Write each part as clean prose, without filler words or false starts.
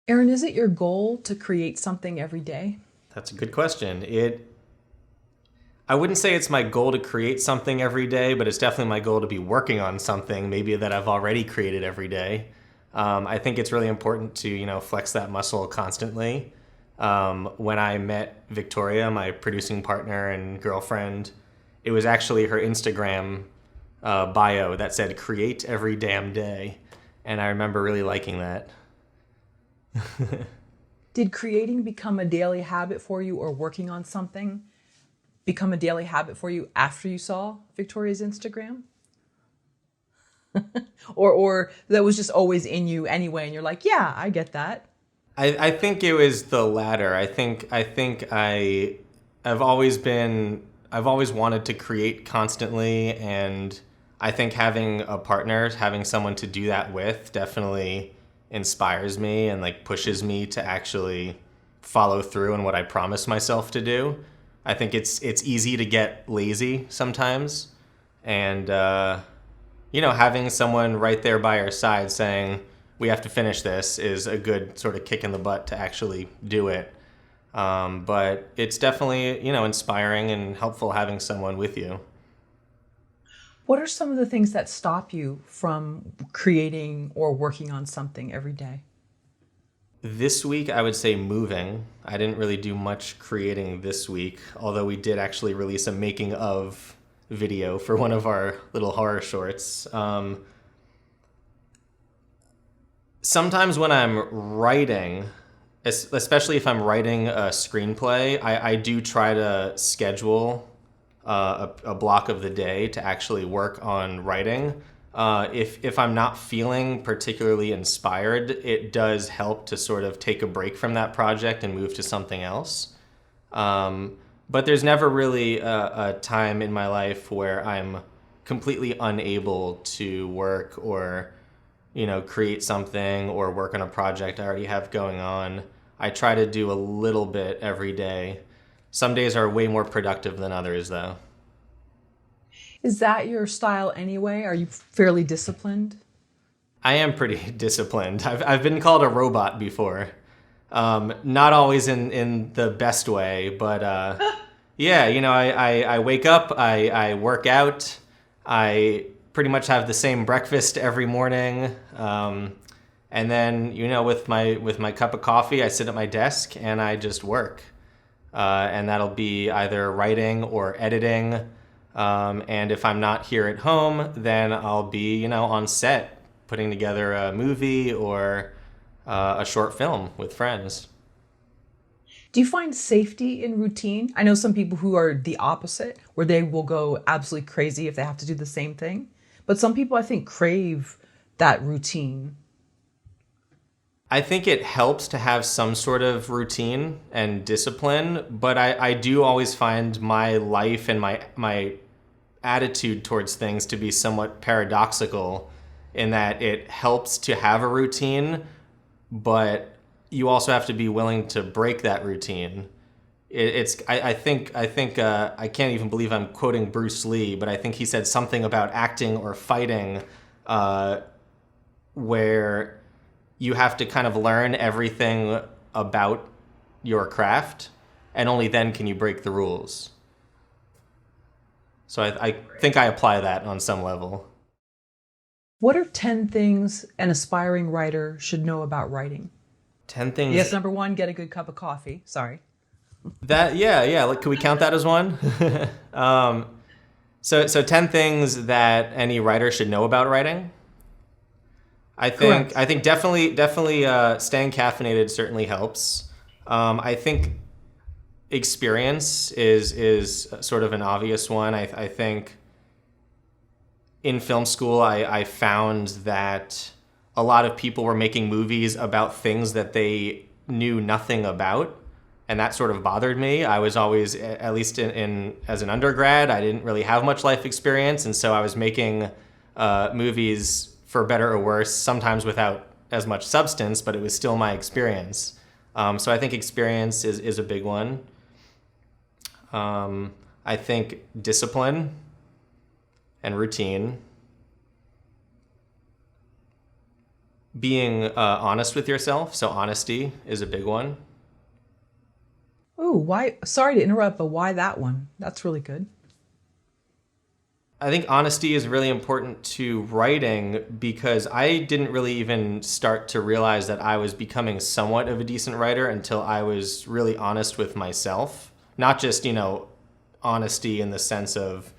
Aaron, is it your goal to create something every day? That's a good question. I wouldn't say it's my goal to create something every day, but it's definitely my goal to be working on something maybe that I've already created every day. I think it's really important to flex that muscle constantly. When I met Victoria, my producing partner and girlfriend, it was actually her Instagram bio that said "create every damn day," and I remember really liking that. Did creating become a daily habit for you, or working on something become a daily habit for you after you saw Victoria's Instagram? Or that was just always in you anyway and you're like, yeah, I get that. I think it was the latter. I've always I've always wanted to create constantly, and I think having a partner, having someone to do that with definitely inspires me and like pushes me to actually follow through on what I promise myself to do. I think it's easy to get lazy sometimes, and having someone right there by our side saying we have to finish this is a good sort of kick in the butt to actually do it. But it's definitely inspiring and helpful having someone with you. What are some of the things that stop you from creating or working on something every day? This week, I would say moving. I didn't really do much creating this week, although we did actually release a making of video for one of our little horror shorts. Sometimes when I'm writing, especially if I'm writing a screenplay, I do try to schedule a block of the day to actually work on writing. If I'm not feeling particularly inspired, it does help to sort of take a break from that project and move to something else. But there's never really a time in my life where I'm completely unable to work or create something or work on a project I already have going on. I try to do a little bit every day. Some days are way more productive than others, though. Is that your style anyway? Are you fairly disciplined? I am pretty disciplined. I've been called a robot before. Not always in the best way, but yeah, I wake up, I work out, I pretty much have the same breakfast every morning. And then, with my cup of coffee, I sit at my desk and I just work. And that'll be either writing or editing. And if I'm not here at home, then I'll be, on set putting together a movie or a short film with friends. Do you find safety in routine? I know some people who are the opposite, where they will go absolutely crazy if they have to do the same thing. But some people, I think, crave that routine. I think it helps to have some sort of routine and discipline, but I do always find my life and my attitude towards things to be somewhat paradoxical in that it helps to have a routine, but you also have to be willing to break that routine. I can't even believe I'm quoting Bruce Lee, but I think he said something about acting or fighting, uh, where you have to kind of learn everything about your craft, and only then can you break the rules. So I think I apply that on some level. What are 10 things an aspiring writer should know about writing? 10 things Yes, number one, get a good cup of coffee. Sorry. that, yeah, like, could we count that as one? um, so 10 things that any writer should know about writing. Correct. I think definitely staying caffeinated certainly helps. I think experience is sort of an obvious one. I think in film school I found that a lot of people were making movies about things that they knew nothing about, and that sort of bothered me. I was always, at least in as an undergrad, I didn't really have much life experience, and so I was making movies for better or worse, sometimes without as much substance, but it was still my experience. So I think experience is a big one. I think discipline and routine. being honest with yourself. So honesty is a big one. Oh, why? Sorry to interrupt, but why that one? That's really good. I think honesty is really important to writing because I didn't really even start to realize that I was becoming somewhat of a decent writer until I was really honest with myself. Not just, honesty in the sense of,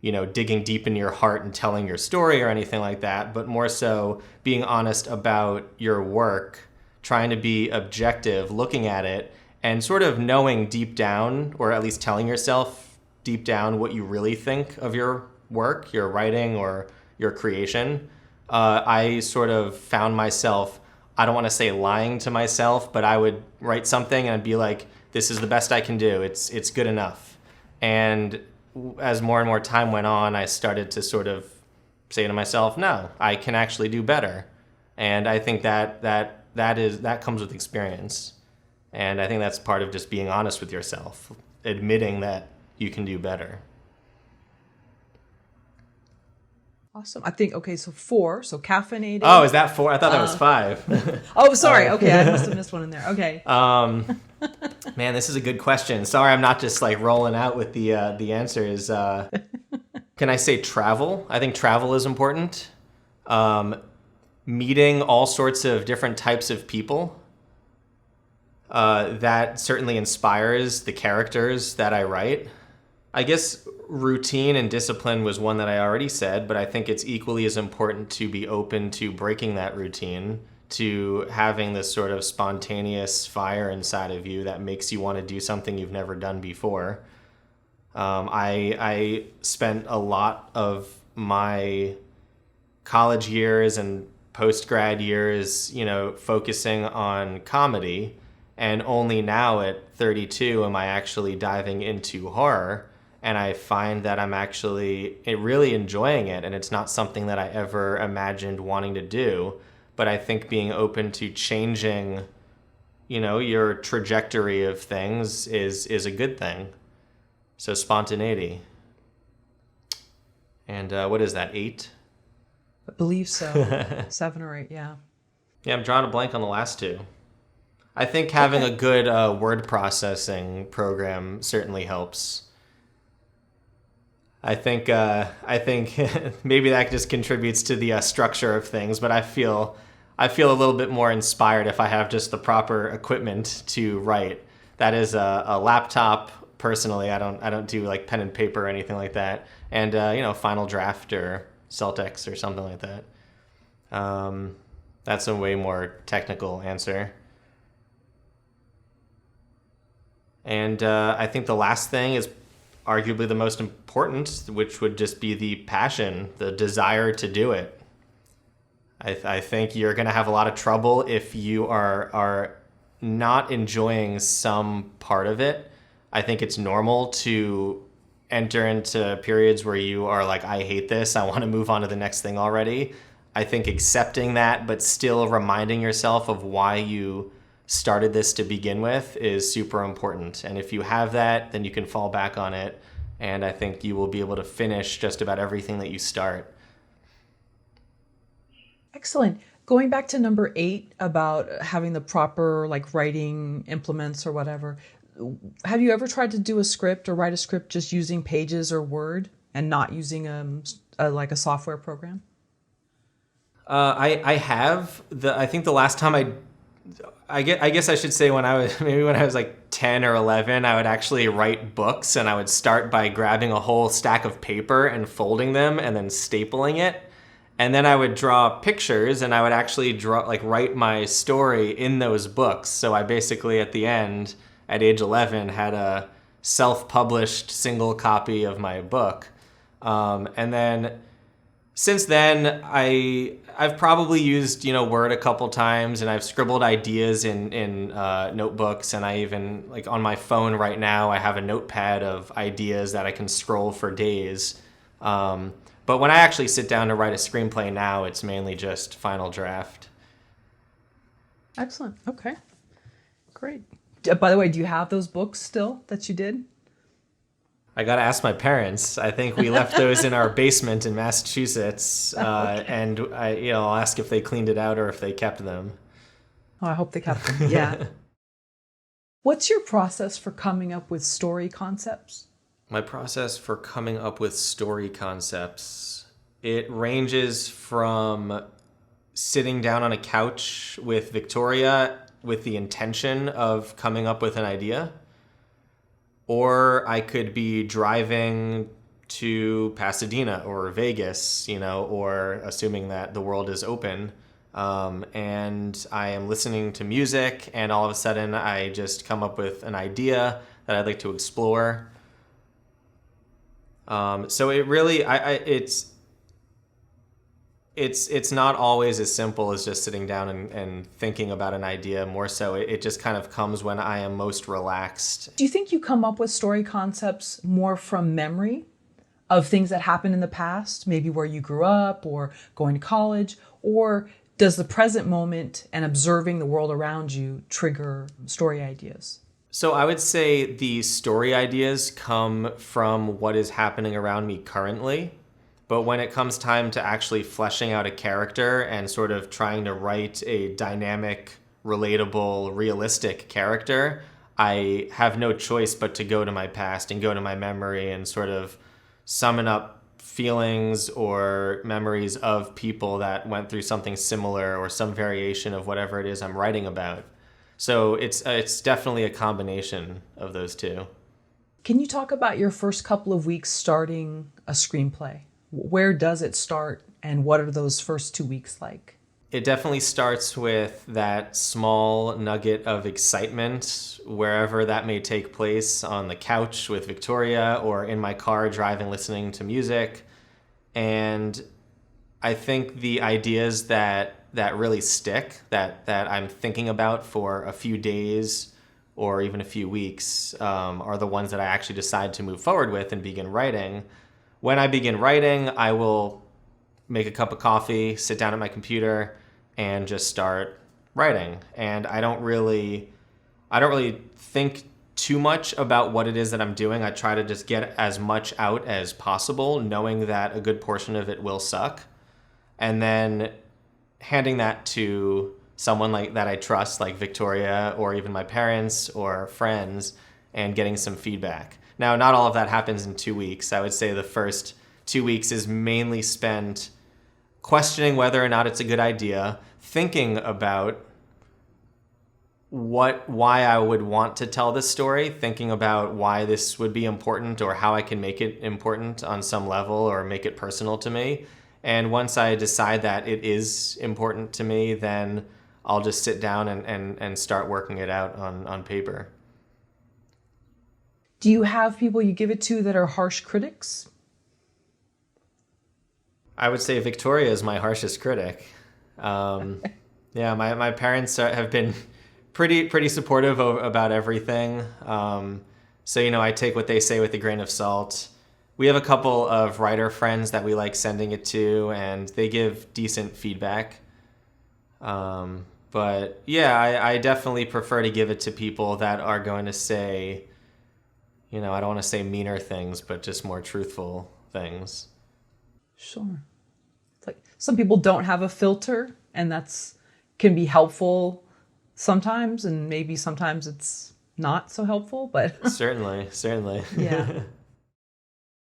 digging deep into your heart and telling your story or anything like that, but more so being honest about your work, trying to be objective, looking at it, and sort of knowing deep down, or at least telling yourself deep down what you really think of your work, your writing, or your creation. I sort of found myself, I don't want to say lying to myself, but I would write something and I'd be like, this is the best I can do. It's good enough. And as more and more time went on, I started to sort of say to myself, no, I can actually do better. And I think that comes with experience. And I think that's part of just being honest with yourself, admitting that you can do better. Awesome. I think, okay, so 4, so caffeinated. Oh, is that 4? I thought that was 5. Oh, sorry. Okay, I must have missed one in there. Okay. Man, this is a good question. Sorry, I'm not just like rolling out with the answers. Can I say travel? I think travel is important. Meeting all sorts of different types of people. That certainly inspires the characters that I write. I guess routine and discipline was one that I already said, but I think it's equally as important to be open to breaking that routine, to having this sort of spontaneous fire inside of you that makes you want to do something you've never done before. I spent a lot of my college years and post-grad years, focusing on comedy, and only now at 32 am I actually diving into horror. And I find that I'm actually really enjoying it, and it's not something that I ever imagined wanting to do. But I think being open to changing, your trajectory of things is a good thing. So spontaneity. And what is that, 8? I believe so. 7 or 8, yeah. Yeah, I'm drawing a blank on the last 2. I think having a good word processing program certainly helps. I think maybe that just contributes to the structure of things, but I feel a little bit more inspired if I have just the proper equipment to write. That is a laptop. Personally, I don't do like pen and paper or anything like that, and Final Draft or Celtx or something like that. That's a way more technical answer. And I think the last thing is arguably the most important, which would just be the passion, the desire to do it. I think you're going to have a lot of trouble if you are not enjoying some part of it. I think it's normal to enter into periods where you are like, I hate this, I want to move on to the next thing already. I think accepting that, but still reminding yourself of why you started this to begin with is super important. And if you have that, then you can fall back on it. And I think you will be able to finish just about everything that you start. Excellent. Going back to number 8 about having the proper writing implements or whatever, have you ever tried to do a script or write a script just using Pages or Word and not using a software program? I have. I think the last time I guess I should say when I was like 10 or 11, I would actually write books, and I would start by grabbing a whole stack of paper and folding them and then stapling it. And then I would draw pictures, and I would actually write my story in those books. So I basically at the end, at age 11, had a self-published single copy of my book. And then since then, I've probably used Word a couple times, and I've scribbled ideas in notebooks, and I even on my phone right now I have a notepad of ideas that I can scroll for days. But when I actually sit down to write a screenplay now, it's mainly just Final Draft. Excellent. Okay, great. By the way, do you have those books still that you did? I got to ask my parents. I think we left those in our basement in Massachusetts, Okay. and I'll ask if they cleaned it out or if they kept them. Oh, I hope they kept them. Yeah. What's your process for coming up with story concepts? My process for coming up with story concepts, it ranges from sitting down on a couch with Victoria with the intention of coming up with an idea, or I could be driving to Pasadena or Vegas, or assuming that the world is open, and I am listening to music, and all of a sudden I just come up with an idea that I'd like to explore. So it really, it's not always as simple as just sitting down and thinking about an idea. More so, it just kind of comes when I am most relaxed. Do you think you come up with story concepts more from memory of things that happened in the past, maybe where you grew up or going to college, or does the present moment and observing the world around you trigger story ideas? So I would say the story ideas come from what is happening around me currently. But when it comes time to actually fleshing out a character and sort of trying to write a dynamic, relatable, realistic character, I have no choice but to go to my past and go to my memory and sort of summon up feelings or memories of people that went through something similar or some variation of whatever it is I'm writing about. So it's definitely a combination of those two. Can you talk about your first couple of weeks starting a screenplay? Where does it start and what are those first 2 weeks like? It definitely starts with that small nugget of excitement, wherever that may take place, on the couch with Victoria or in my car driving, listening to music. And I think the ideas that really stick, that I'm thinking about for a few days or even a few weeks, are the ones that I actually decide to move forward with and begin writing. When I begin writing, I will make a cup of coffee, sit down at my computer, and just start writing. And I don't really think too much about what it is that I'm doing. I try to just get as much out as possible, knowing that a good portion of it will suck. And then handing that to someone like that I trust, like Victoria or even my parents or friends, and getting some feedback. Now, not all of that happens in 2 weeks. I would say the first 2 weeks is mainly spent questioning whether or not it's a good idea, thinking about why I would want to tell this story, thinking about why this would be important or how I can make it important on some level or make it personal to me. And once I decide that it is important to me, then I'll just sit down and start working it out on paper. Do you have people you give it to that are harsh critics? I would say Victoria is my harshest critic. Yeah, my parents have been pretty supportive about everything. So, I take what they say with a grain of salt. We have a couple of writer friends that we like sending it to, and they give decent feedback. But yeah, I definitely prefer to give it to people that are going to say, I don't want to say meaner things, but just more truthful things. Sure. It's like some people don't have a filter, and can be helpful sometimes, and maybe sometimes it's not so helpful, but Certainly. yeah.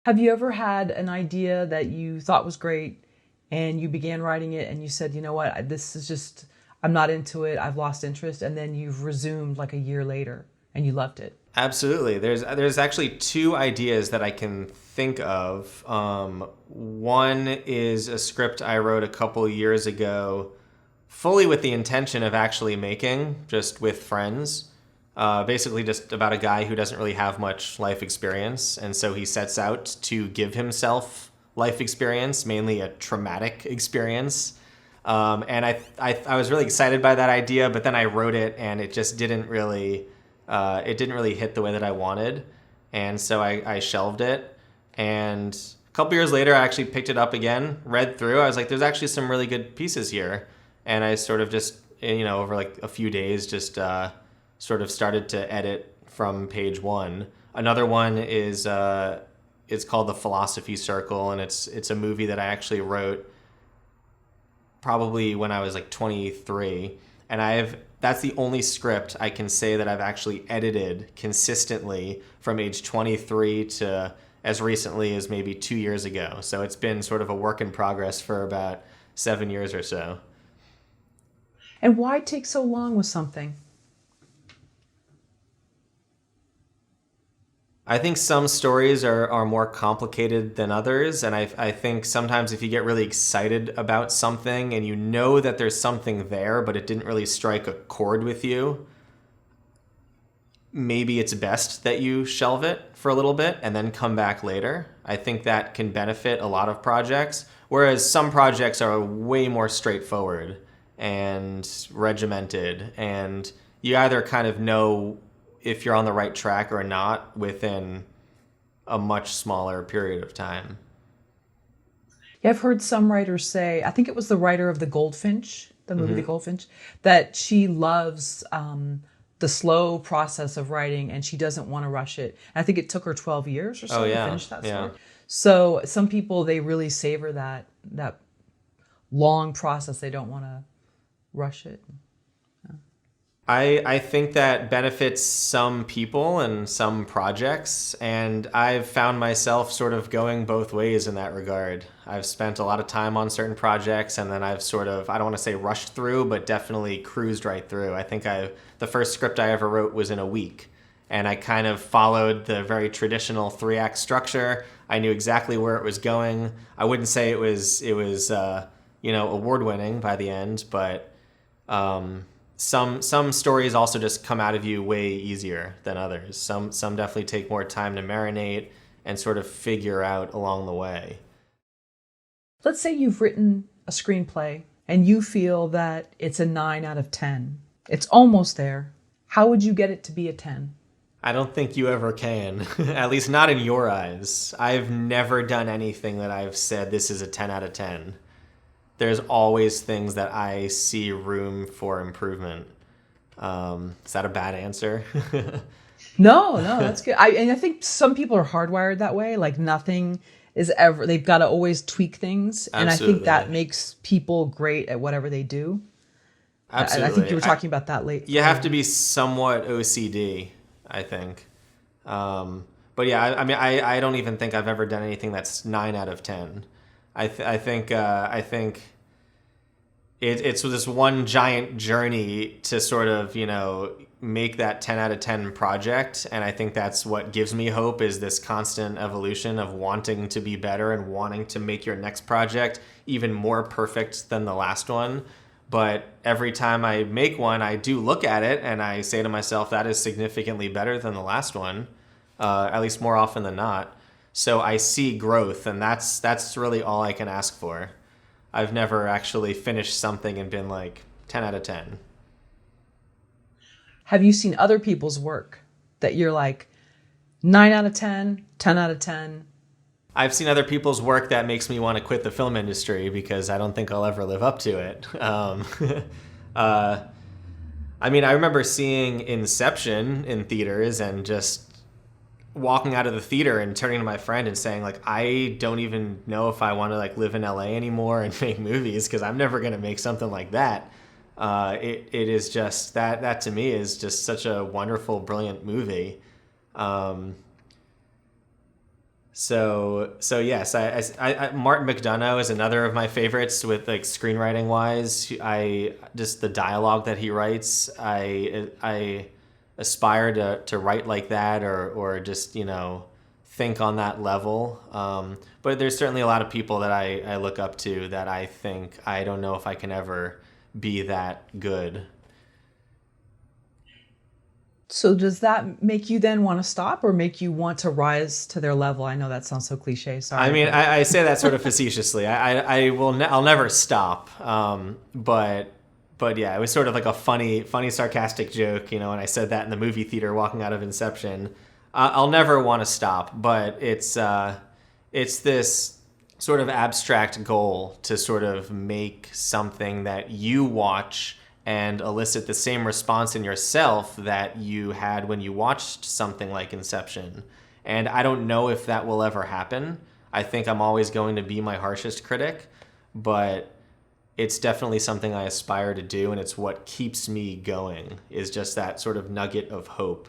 Have you ever had an idea that you thought was great and you began writing it and you said, you know what, this is just, I'm not into it, I've lost interest, and then you've resumed like a year later and you loved it? Absolutely. There's actually two ideas that I can think of. One is a script I wrote a couple years ago, fully with the intention of actually making, just with friends. Basically just about a guy who doesn't really have much life experience, and so he sets out to give himself life experience, mainly a traumatic experience. And I was really excited by that idea, but then I wrote it and it just didn't really hit the way that I wanted, and so I shelved it. And a couple years later, I actually picked it up again, read through. I was like, there's actually some really good pieces here, and I sort of just over like a few days just sort of started to edit from page one. Another one is it's called The Philosophy Circle, and it's a movie that I actually wrote probably when I was like 23, and that's the only script I can say that I've actually edited consistently from age 23 to as recently as maybe 2 years ago. So it's been sort of a work in progress for about 7 years or so. And why take so long with something? I think some stories are more complicated than others, and I think sometimes if you get really excited about something and you know that there's something there, but it didn't really strike a chord with you, maybe it's best that you shelve it for a little bit and then come back later. I think that can benefit a lot of projects, whereas some projects are way more straightforward and regimented, and you either kind of know if you're on the right track or not within a much smaller period of time. Yeah, I've heard some writers say, I think it was the writer of The Goldfinch, the movie The Goldfinch, that she loves the slow process of writing and she doesn't want to rush it. And I think it took her 12 years or so to finish that story. So some people, they really savor that long process. They don't want to rush it. I think that benefits some people and some projects, and I've found myself sort of going both ways in that regard. I've spent a lot of time on certain projects, and then I've sort of, I don't want to say rushed through, but definitely cruised right through. I think the first script I ever wrote was in a week, and I kind of followed the very traditional 3-act structure. I knew exactly where it was going. I wouldn't say it was award-winning by the end, but some stories also just come out of you way easier than others. Some definitely take more time to marinate and sort of figure out along the way. Let's say you've written a screenplay and you feel that it's a 9 out of 10. It's almost there. How would you get it to be a 10? I don't think you ever can, at least not in your eyes. I've never done anything that I've said this is a 10 out of 10. There's always things that I see room for improvement. Is that a bad answer? No, that's good. And I think some people are hardwired that way. Like nothing is ever, they've got to always tweak things. And Absolutely. I think that makes people great at whatever they do. Absolutely. I think you were talking about that late. You have to be somewhat OCD, I think. But yeah, I don't even think I've ever done anything that's 9 out of 10. I think it's this one giant journey to sort of, make that 10 out of 10 project. And I think that's what gives me hope, is this constant evolution of wanting to be better and wanting to make your next project even more perfect than the last one. But every time I make one, I do look at it and I say to myself, that is significantly better than the last one, at least more often than not. So I see growth, and that's really all I can ask for. I've never actually finished something and been like 10 out of 10. Have you seen other people's work that you're like 9 out of 10, 10 out of 10? I've seen other people's work that makes me want to quit the film industry because I don't think I'll ever live up to it. I remember seeing Inception in theaters and just walking out of the theater and turning to my friend and saying, like, I don't even know if I want to like live in LA anymore and make movies, because I'm never going to make something like that. It is just that to me is just such a wonderful, brilliant movie. So yes, I Martin McDonough is another of my favorites with like screenwriting wise. I just the dialogue that he writes, I aspire to write like that or just, think on that level. But there's certainly a lot of people that I look up to that I think I don't know if I can ever be that good. So does that make you then want to stop or make you want to rise to their level? I know that sounds so cliche. Sorry. I mean, I say that sort of facetiously. I'll never stop. But yeah, it was sort of like a funny, sarcastic joke, when I said that in the movie theater walking out of Inception. I'll never want to stop, but it's this sort of abstract goal to sort of make something that you watch and elicit the same response in yourself that you had when you watched something like Inception. And I don't know if that will ever happen. I think I'm always going to be my harshest critic, but it's definitely something I aspire to do, and it's what keeps me going, is just that sort of nugget of hope.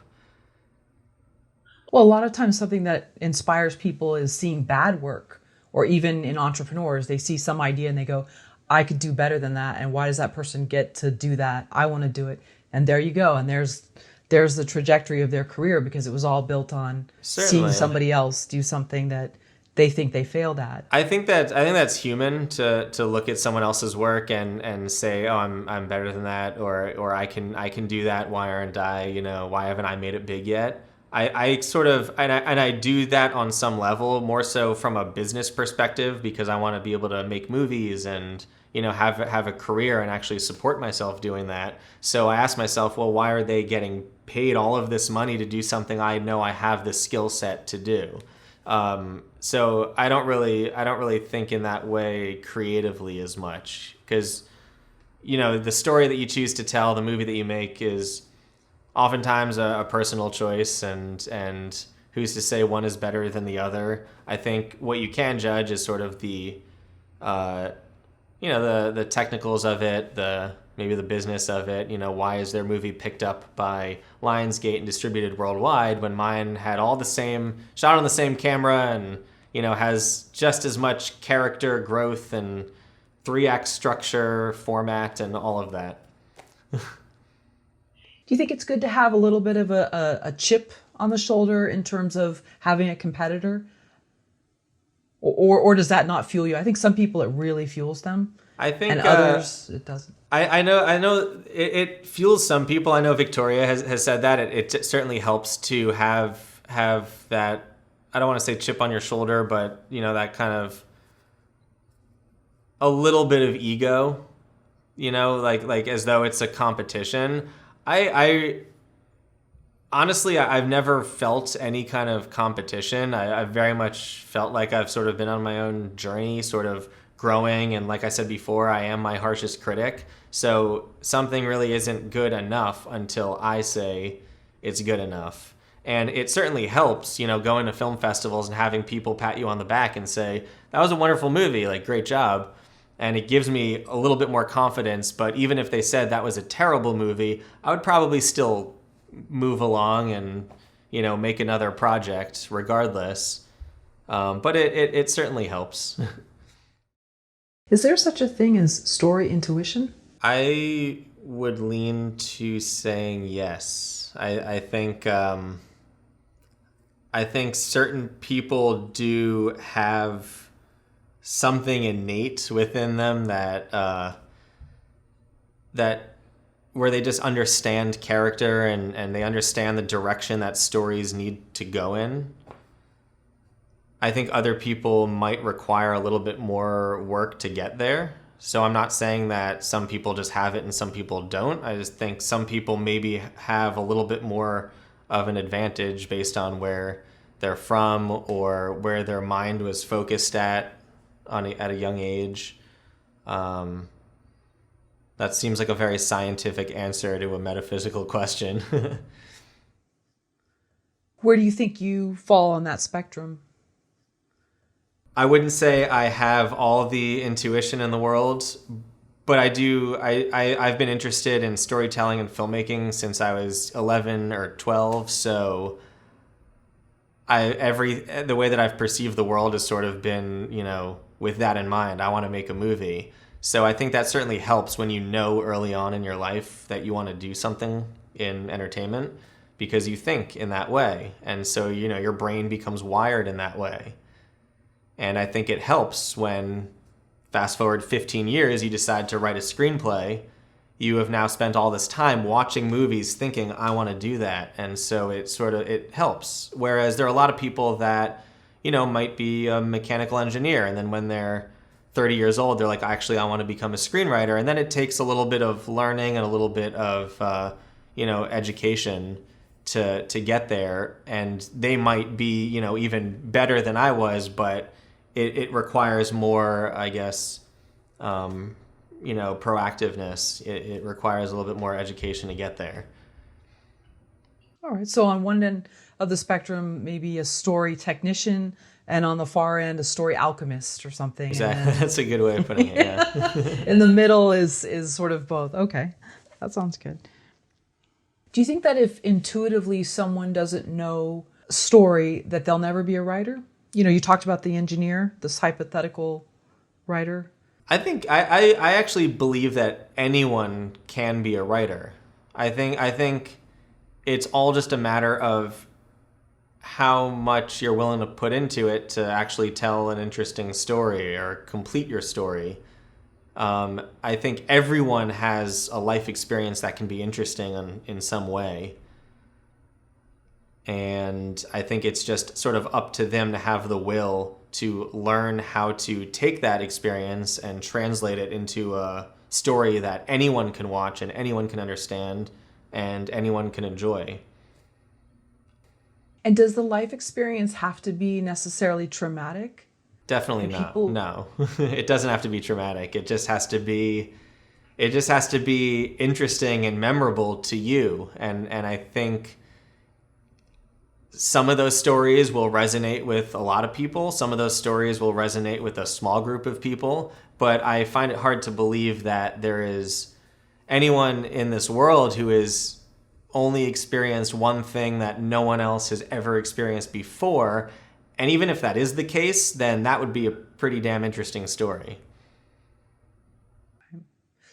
Well, a lot of times something that inspires people is seeing bad work, or even in entrepreneurs, they see some idea and they go, I could do better than that. And why does that person get to do that? I want to do it. And there you go. And there's the trajectory of their career, because it was all built on seeing somebody else do something that they think they failed at. I think that's human to look at someone else's work and say, oh, I'm better than that, or I can do that. Why aren't I? Why haven't I made it big yet? I sort of, and I do that on some level, more so from a business perspective, because I want to be able to make movies and, have a career and actually support myself doing that. So I ask myself, well, why are they getting paid all of this money to do something I know I have the skill set to do? So I don't really think in that way creatively as much, because, the story that you choose to tell, the movie that you make, is oftentimes a personal choice, and who's to say one is better than the other. I think what you can judge is sort of the technicals of it, maybe the business of it. Why is their movie picked up by Lionsgate and distributed worldwide when mine had all the same, shot on the same camera, and has just as much character growth and 3-act structure, format, and all of that. Do you think it's good to have a little bit of a chip on the shoulder in terms of having a competitor? Or does that not fuel you? I think some people it really fuels them. I think, and others it doesn't. I know it fuels some people. I know Victoria has said that. It certainly helps to have that, I don't want to say chip on your shoulder, but that kind of a little bit of ego, like as though it's a competition. I honestly, I've never felt any kind of competition. I've very much felt like I've sort of been on my own journey, sort of growing. And like I said before, I am my harshest critic. So something really isn't good enough until I say it's good enough. And it certainly helps, going to film festivals and having people pat you on the back and say, that was a wonderful movie, like, great job. And it gives me a little bit more confidence. But even if they said that was a terrible movie, I would probably still move along and, make another project regardless. But it certainly helps. Is there such a thing as story intuition? I would lean to saying yes. I think certain people do have something innate within them that where they just understand character and they understand the direction that stories need to go in. I think other people might require a little bit more work to get there. So I'm not saying that some people just have it and some people don't. I just think some people maybe have a little bit more of an advantage based on where they're from or where their mind was focused at a young age. That seems like a very scientific answer to a metaphysical question. Where do you think you fall on that spectrum? I wouldn't say I have all the intuition in the world, but I do. I've been interested in storytelling and filmmaking since I was 11 or 12. So the way that I've perceived the world has sort of been, with that in mind. I want to make a movie. So I think that certainly helps when you know early on in your life that you want to do something in entertainment, because you think in that way. And so, your brain becomes wired in that way. And I think it helps when, fast forward 15 years, you decide to write a screenplay. You have now spent all this time watching movies thinking, I want to do that. And so it helps. Whereas there are a lot of people that, might be a mechanical engineer. And then when they're 30 years old, they're like, actually, I want to become a screenwriter. And then it takes a little bit of learning and a little bit of, education to get there. And they might be, even better than I was, but it requires more, I guess, proactiveness. It requires a little bit more education to get there. All right. So on one end of the spectrum, maybe a story technician, and on the far end, a story alchemist or something. Exactly. That's a good way of putting it. Yeah. In the middle is sort of both. Okay, that sounds good. Do you think that if intuitively someone doesn't know story, that they'll never be a writer? You talked about the engineer, this hypothetical writer. I think I actually believe that anyone can be a writer. I think it's all just a matter of how much you're willing to put into it to actually tell an interesting story or complete your story. I think everyone has a life experience that can be interesting in some way. And I think it's just sort of up to them to have the will to learn how to take that experience and translate it into a story that anyone can watch and anyone can understand and anyone can enjoy. And does the life experience have to be necessarily traumatic? Definitely not. No, it doesn't have to be traumatic. It just has to be interesting and memorable to you. And I think some of those stories will resonate with a lot of people. Some of those stories will resonate with a small group of people. But I find it hard to believe that there is anyone in this world who has only experienced one thing that no one else has ever experienced before. And even if that is the case, then that would be a pretty damn interesting story.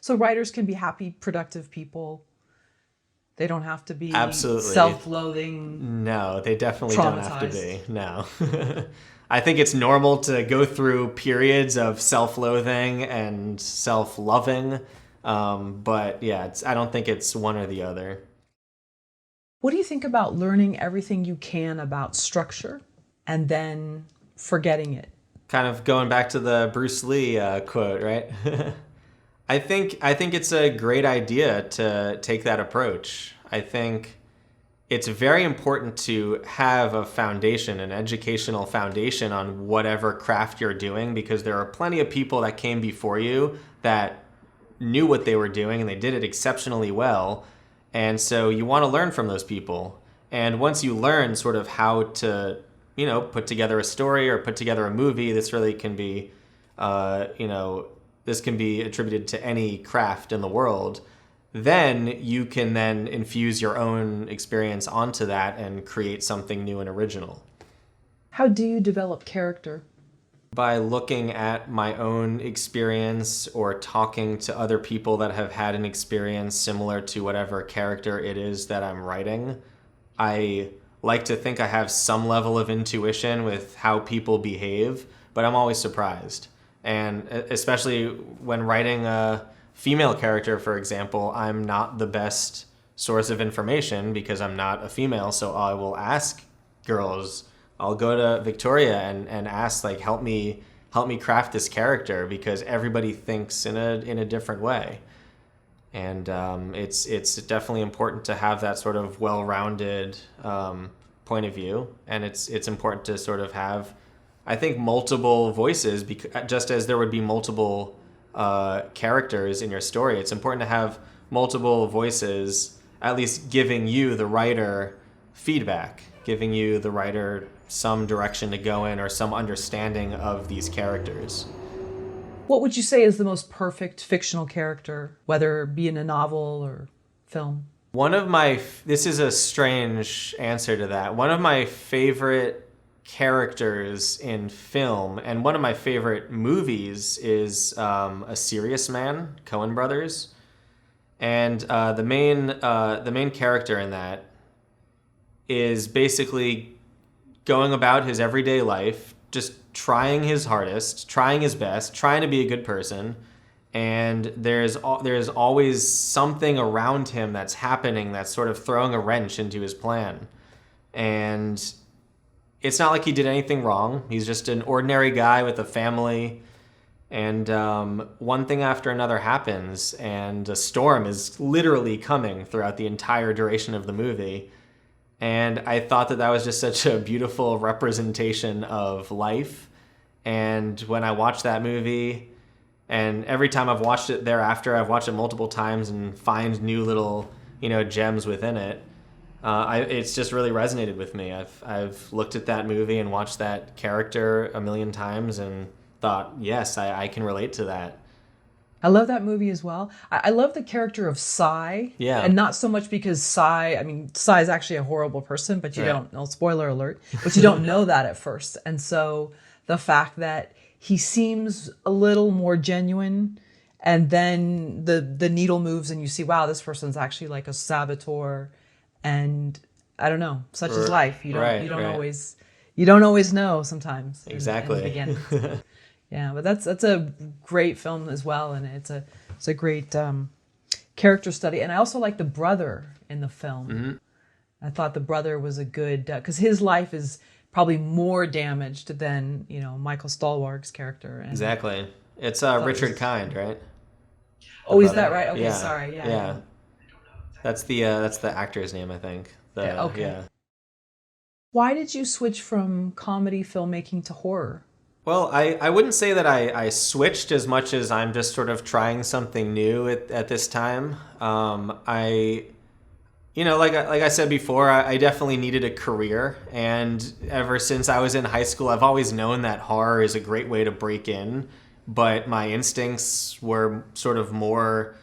So writers can be happy, productive people. They don't have to be absolutely self-loathing. No, they definitely don't have to be. No. I think it's normal to go through periods of self-loathing and self-loving. But yeah, I don't think it's one or the other. What do you think about learning everything you can about structure and then forgetting it? Kind of going back to the Bruce Lee quote, right? I think it's a great idea to take that approach. I think it's very important to have a foundation, an educational foundation on whatever craft you're doing, because there are plenty of people that came before you that knew what they were doing and they did it exceptionally well. And so you want to learn from those people. And once you learn sort of how to, put together a story or put together a movie, this really can be, this can be attributed to any craft in the world, then you can then infuse your own experience onto that and create something new and original. How do you develop character? By looking at my own experience or talking to other people that have had an experience similar to whatever character it is that I'm writing. I like to think I have some level of intuition with how people behave, but I'm always surprised. And especially when writing a female character, for example, I'm not the best source of information because I'm not a female, so I will ask girls. I'll go to Victoria and ask, like, help me craft this character, because everybody thinks in a different way. And it's definitely important to have that sort of well-rounded point of view. And it's important to sort of have, I think, multiple voices, just as there would be multiple characters in your story. It's important to have multiple voices, at least giving you, the writer, feedback, giving you, the writer, some direction to go in or some understanding of these characters. What would you say is the most perfect fictional character, whether it be in a novel or film? This is a strange answer to that. One of my favorite characters in film and one of my favorite movies is A Serious Man, Coen Brothers. And the main character in that is basically going about his everyday life, just trying his hardest, trying his best, trying to be a good person. And there's always something around him that's happening that's sort of throwing a wrench into his plan. And it's not like he did anything wrong. He's just an ordinary guy with a family. And one thing after another happens, and a storm is literally coming throughout the entire duration of the movie. And I thought that was just such a beautiful representation of life. And when I watched that movie, And every time I've watched it thereafter, I've watched it multiple times and find new little, gems within it. It's just really resonated with me. I've looked at that movie and watched that character a million times and thought, yes, I can relate to that. I love that movie as well. I love the character of Psy. Yeah. And not so much because Psy is actually a horrible person, but you don't know, spoiler alert, but you don't know that at first. And so the fact that he seems a little more genuine, and then the needle moves and you see, wow, this person's actually like a saboteur. And I don't know, such is life. You don't always know sometimes. Exactly. In the beginning. Yeah, but that's a great film as well, and it's a great character study. And I also like the brother in the film. Mm-hmm. I thought the brother was a good, because his life is probably more damaged than Michael Stuhlbarg's character. And exactly. It's Richard Kind, right? Oh, is that right? Okay, yeah. Sorry. Yeah. That's the actor's name, I think. Okay. Yeah. Why did you switch from comedy filmmaking to horror? Well, I wouldn't say that I switched as much as I'm just sort of trying something new at this time. Like I said before, I definitely needed a career. And ever since I was in high school, I've always known that horror is a great way to break in. But my instincts were sort of more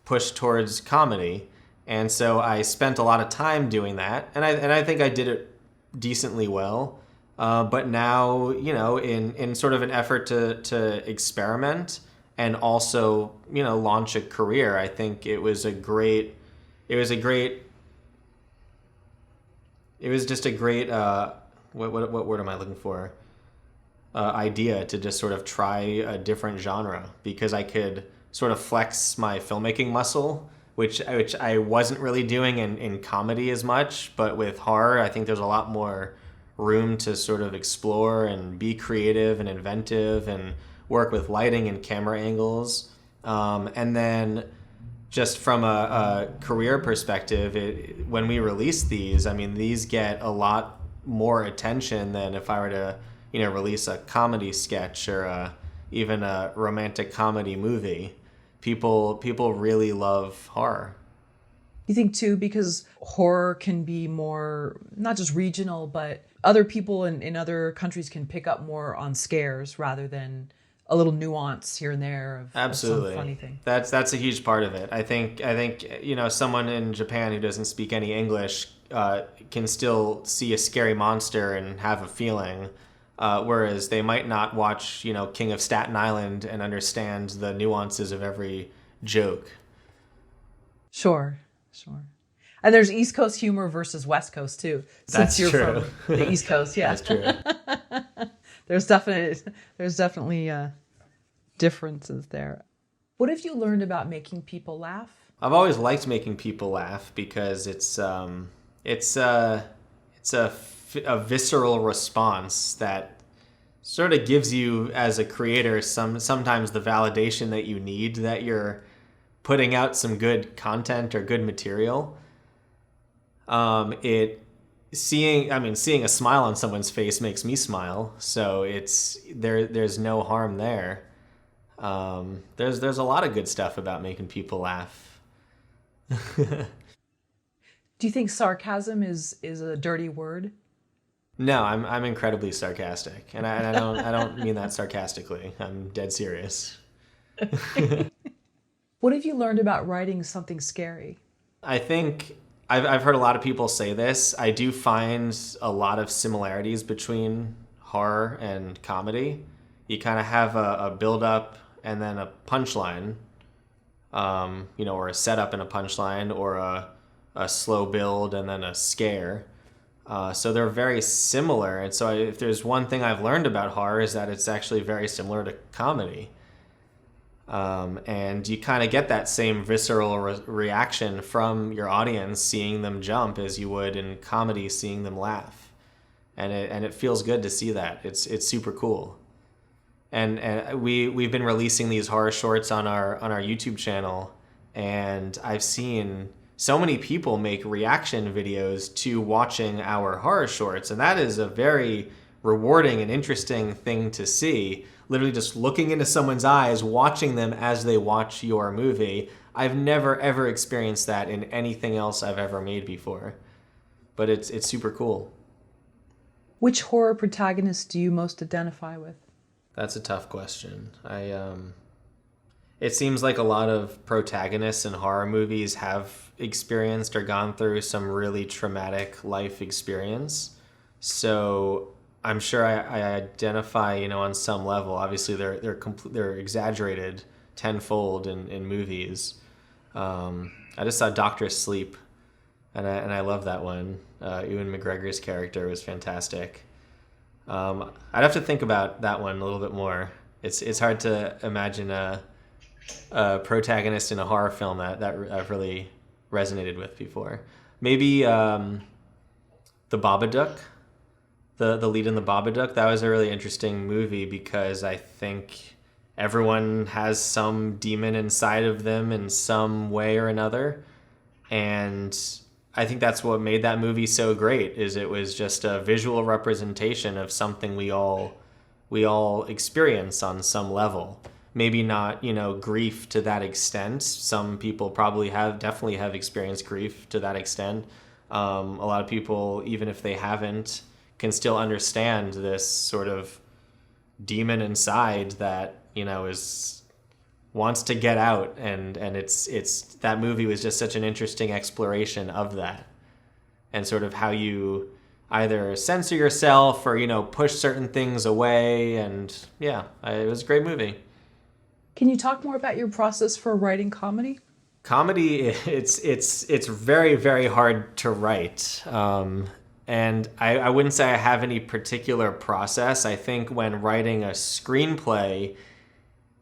pushed towards comedy. And so I spent a lot of time doing that. And I think I did it decently well. But now, in sort of an effort to experiment and also, launch a career, I think it was just a great, what word am I looking for? Idea to just sort of try a different genre, because I could sort of flex my filmmaking muscle, which I wasn't really doing in comedy as much, but with horror, I think there's a lot more room to sort of explore and be creative and inventive and work with lighting and camera angles. And then just from a career perspective, when we release these, these get a lot more attention than if I were to, release a comedy sketch or even a romantic comedy movie. People really love horror. You think too, because horror can be more, not just regional, but other people in other countries can pick up more on scares rather than a little nuance here and there of some funny thing. That's a huge part of it. I think someone in Japan who doesn't speak any English can still see a scary monster and have a feeling, whereas they might not watch King of Staten Island and understand the nuances of every joke. Sure. And there's East Coast humor versus West Coast too. That's you're true. From the East Coast, yeah. That's true. There's definitely differences there. What have you learned about making people laugh? I've always liked making people laugh because it's a visceral response that sort of gives you, as a creator, sometimes the validation that you need that you're putting out some good content or good material. Seeing a smile on someone's face makes me smile, so there's no harm there. There's a lot of good stuff about making people laugh. Do you think sarcasm is a dirty word? No, I'm incredibly sarcastic, and I don't mean that sarcastically. I'm dead serious. What have you learned about writing something scary? I think I've heard a lot of people say this. I do find a lot of similarities between horror and comedy. You kind of have a build-up and then a punchline, or a setup and a punchline, or a slow build and then a scare. So they're very similar. And so if there's one thing I've learned about horror is that it's actually very similar to comedy. And you kind of get that same visceral reaction from your audience seeing them jump as you would in comedy seeing them laugh. And it feels good to see that. It's super cool. And we've been releasing these horror shorts on our YouTube channel, and I've seen so many people make reaction videos to watching our horror shorts, and that is a very rewarding and interesting thing to see. Literally just looking into someone's eyes, watching them as they watch your movie. I've never ever experienced that in anything else I've ever made before. But it's super cool. Which horror protagonist do you most identify with? That's a tough question. It seems like a lot of protagonists in horror movies have experienced or gone through some really traumatic life experience. So I'm sure I identify, on some level. Obviously, they're exaggerated tenfold in movies. I just saw Doctor Sleep, and I love that one. Ewan McGregor's character was fantastic. I'd have to think about that one a little bit more. It's hard to imagine a protagonist in a horror film that I've really resonated with before. Maybe the Babadook, the lead in the Babadook. That was a really interesting movie because I think everyone has some demon inside of them in some way or another, and I think that's what made that movie so great. Is it was just a visual representation of something we all experience on some level. Maybe not, grief to that extent. Some people definitely have experienced grief to that extent. A lot of people, even if they haven't, can still understand this sort of demon inside that, wants to get out. And it's that movie was just such an interesting exploration of that. And sort of how you either censor yourself or, push certain things away. And yeah, it was a great movie. Can you talk more about your process for writing comedy? Comedy, it's very, very hard to write. And I wouldn't say I have any particular process. I think when writing a screenplay,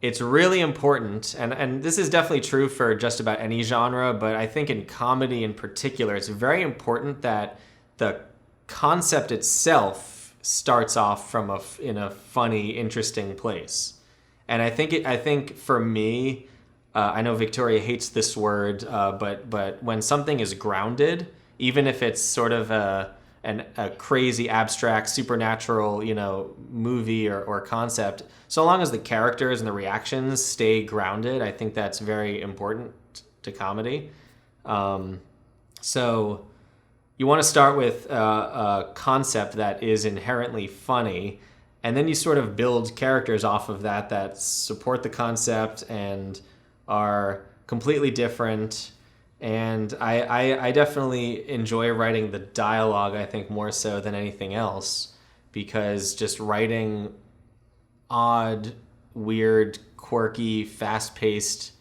it's really important, and this is definitely true for just about any genre, but I think in comedy in particular, it's very important that the concept itself starts off in a funny, interesting place. And I think for me, I know Victoria hates this word, but when something is grounded, even if it's sort of a crazy, abstract, supernatural, movie or concept, so long as the characters and the reactions stay grounded, I think that's very important to comedy. So you want to start with a concept that is inherently funny, and then you sort of build characters off of that support the concept and are completely different. And I definitely enjoy writing the dialogue, I think, more so than anything else, because just writing odd, weird, quirky, fast-paced,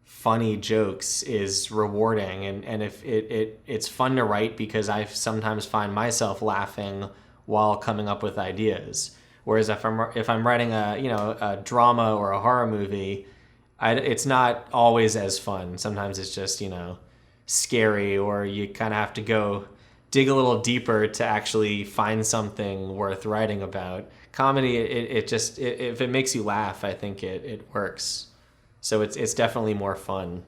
funny jokes is rewarding. And if it's fun to write because I sometimes find myself laughing while coming up with ideas. Whereas if I'm writing a drama or a horror movie, it's not always as fun. Sometimes it's just, scary, or you kind of have to go dig a little deeper to actually find something worth writing about. Comedy, if it makes you laugh, I think it works. So it's definitely more fun.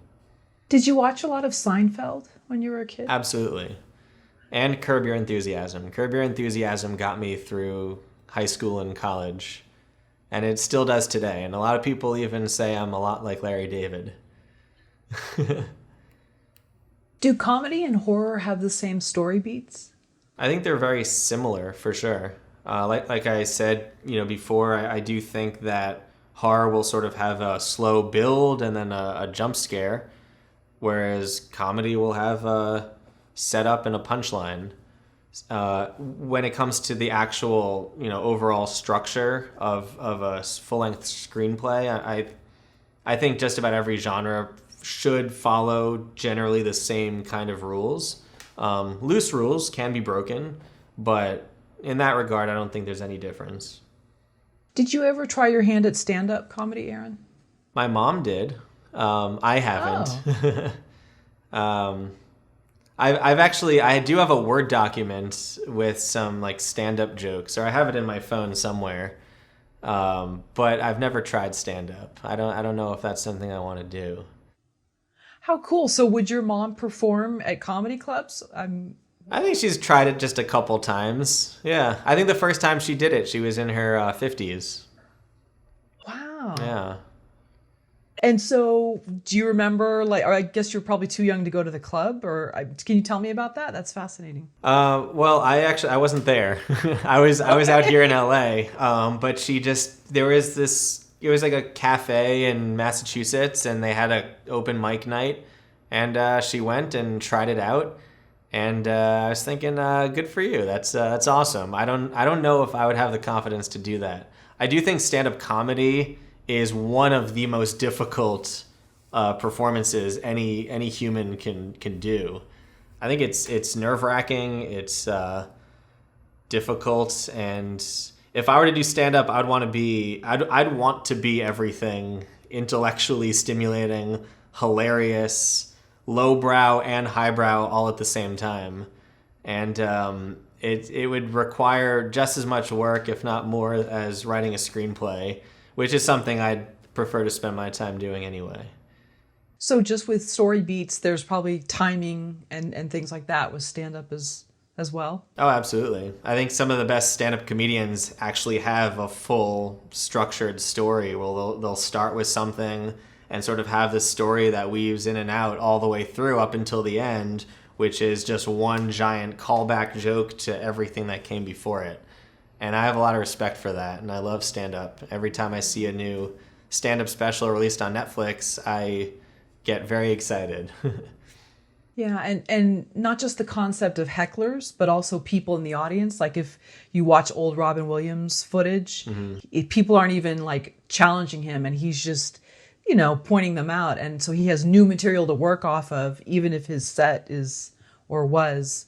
Did you watch a lot of Seinfeld when you were a kid? Absolutely. And Curb Your Enthusiasm. Curb Your Enthusiasm got me through high school and college. And it still does today. And a lot of people even say I'm a lot like Larry David. Do comedy and horror have the same story beats? I think they're very similar, for sure. Like I said, before, I do think that horror will sort of have a slow build and then a jump scare, whereas comedy will have a setup and a punchline. When it comes to the actual, overall structure of a full-length screenplay, I think just about every genre should follow generally the same kind of rules. Loose rules can be broken, but in that regard, I don't think there's any difference. Did you ever try your hand at stand-up comedy, Aaron? My mom did. I haven't. Oh. I do have a Word document with some stand-up jokes, or I have it in my phone somewhere. But I've never tried stand-up. I don't know if that's something I want to do. How cool. So would your mom perform at comedy clubs? I think she's tried it just a couple times. Yeah, I think the first time she did it, she was in her 50s. Wow. Yeah. And so, do you remember, like, or I guess you're probably too young to go to the club, or can you tell me about that? That's fascinating. Well, I wasn't there. I was out here in LA. But there was this. It was like a cafe in Massachusetts, and they had a open mic night, and she went and tried it out. And I was thinking, good for you. That's awesome. I don't know if I would have the confidence to do that. I do think stand-up comedy is one of the most difficult performances any human can do. I think it's nerve-wracking. It's difficult, and if I were to do stand-up, I'd want to be everything: intellectually stimulating, hilarious, lowbrow and highbrow all at the same time. And it would require just as much work, if not more, as writing a screenplay, which is something I'd prefer to spend my time doing anyway. So, just with story beats, there's probably timing and things like that with stand up as well. Oh, absolutely. I think some of the best stand-up comedians actually have a full structured story. Well, they'll start with something and sort of have this story that weaves in and out all the way through up until the end, which is just one giant callback joke to everything that came before it. And I have a lot of respect for that, and I love stand-up. Every time I see a new stand-up special released on Netflix, I get very excited. Yeah, and not just the concept of hecklers, but also people in the audience. Like if you watch old Robin Williams footage, people aren't even like challenging him, and he's just, pointing them out. And so he has new material to work off of, even if his set is or was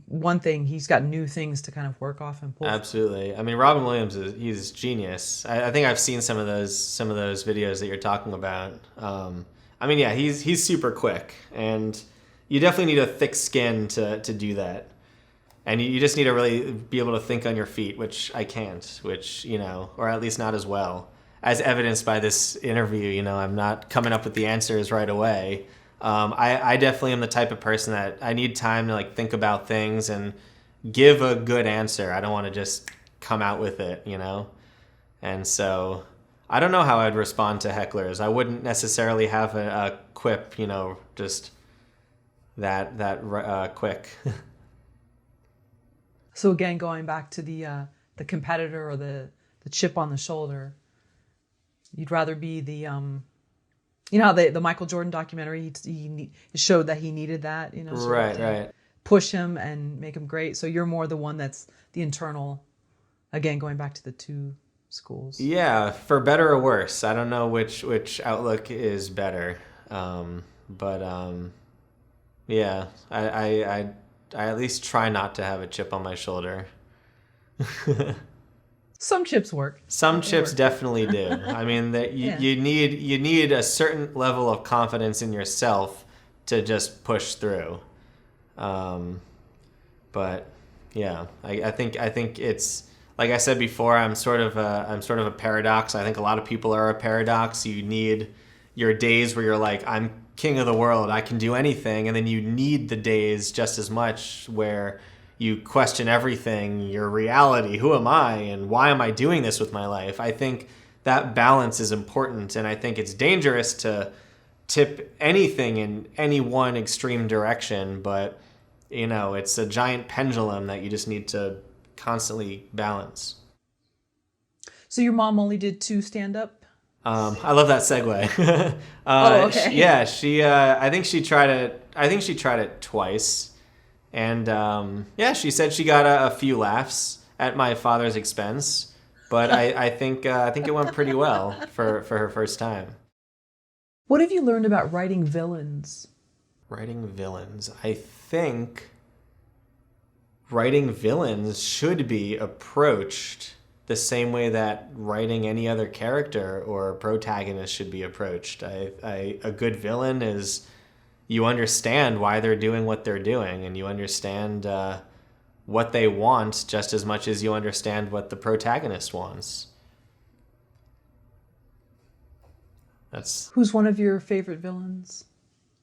one thing. He's got new things to kind of work off and pull. Absolutely. I mean, Robin Williams he's genius. I think I've seen some of those videos that you're talking about. I mean, yeah, he's super quick, and you definitely need a thick skin to do that. And you just need to really be able to think on your feet, which I can't, or at least not as well. As evidenced by this interview, I'm not coming up with the answers right away. I definitely am the type of person that I need time to think about things and give a good answer. I don't want to just come out with it, And so I don't know how I'd respond to hecklers. I wouldn't necessarily have a quip, just that quick. So again, going back to the competitor or the chip on the shoulder, you'd rather be the how the Michael Jordan documentary, he showed that he needed that, right. Push him and make him great. So you're more the one that's the internal, again, going back to the two schools. Yeah, for better or worse. I don't know which outlook is better. Yeah, I at least try not to have a chip on my shoulder. Some chips work. Some chips definitely do. I mean, you need a certain level of confidence in yourself to just push through. But yeah, I think it's, like I said before, I'm sort of a paradox. I think a lot of people are a paradox. You need your days where you're like, I'm king of the world, I can do anything, and then you need the days just as much where you question everything, your reality, who am I, and why am I doing this with my life? I think that balance is important, and I think it's dangerous to tip anything in any one extreme direction, but it's a giant pendulum that you just need to constantly balance. So your mom only did 2 stand-up? I love that segue. Okay. She I think she tried it twice. And she said she got a few laughs at my father's expense, but I think it went pretty well for her first time. What have you learned about writing villains? Writing villains. I think writing villains should be approached the same way that writing any other character or protagonist should be approached. A good villain is, you understand why they're doing what they're doing, and you understand what they want just as much as you understand what the protagonist wants. Who's one of your favorite villains?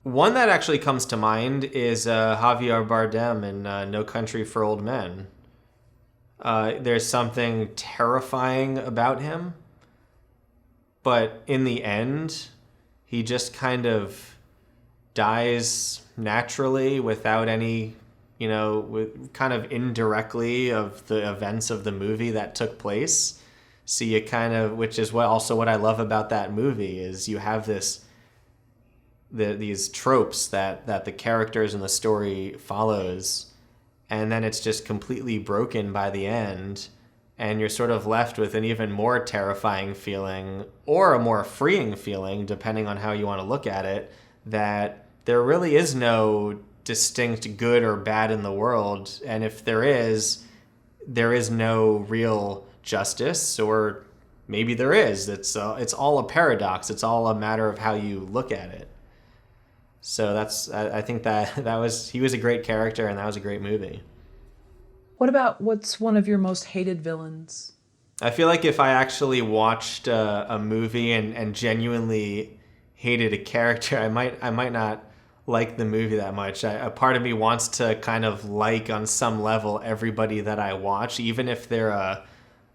One that actually comes to mind is Javier Bardem in No Country for Old Men. There's something terrifying about him, but in the end, he just kind of dies naturally without any, with kind of indirectly of the events of the movie that took place. So you kind of, which is what I love about that movie, is you have these tropes that the characters and the story follows, and then it's just completely broken by the end, and you're sort of left with an even more terrifying feeling, or a more freeing feeling, depending on how you want to look at it, that there really is no distinct good or bad in the world, and if there is no real justice, or maybe there is. It's all a paradox. It's all a matter of how you look at it. So I think he was a great character, and that was a great movie. What's one of your most hated villains? I feel like if I actually watched a movie and genuinely hated a character, I might not like the movie that much. A part of me wants to kind of like, on some level, everybody that I watch, even if they're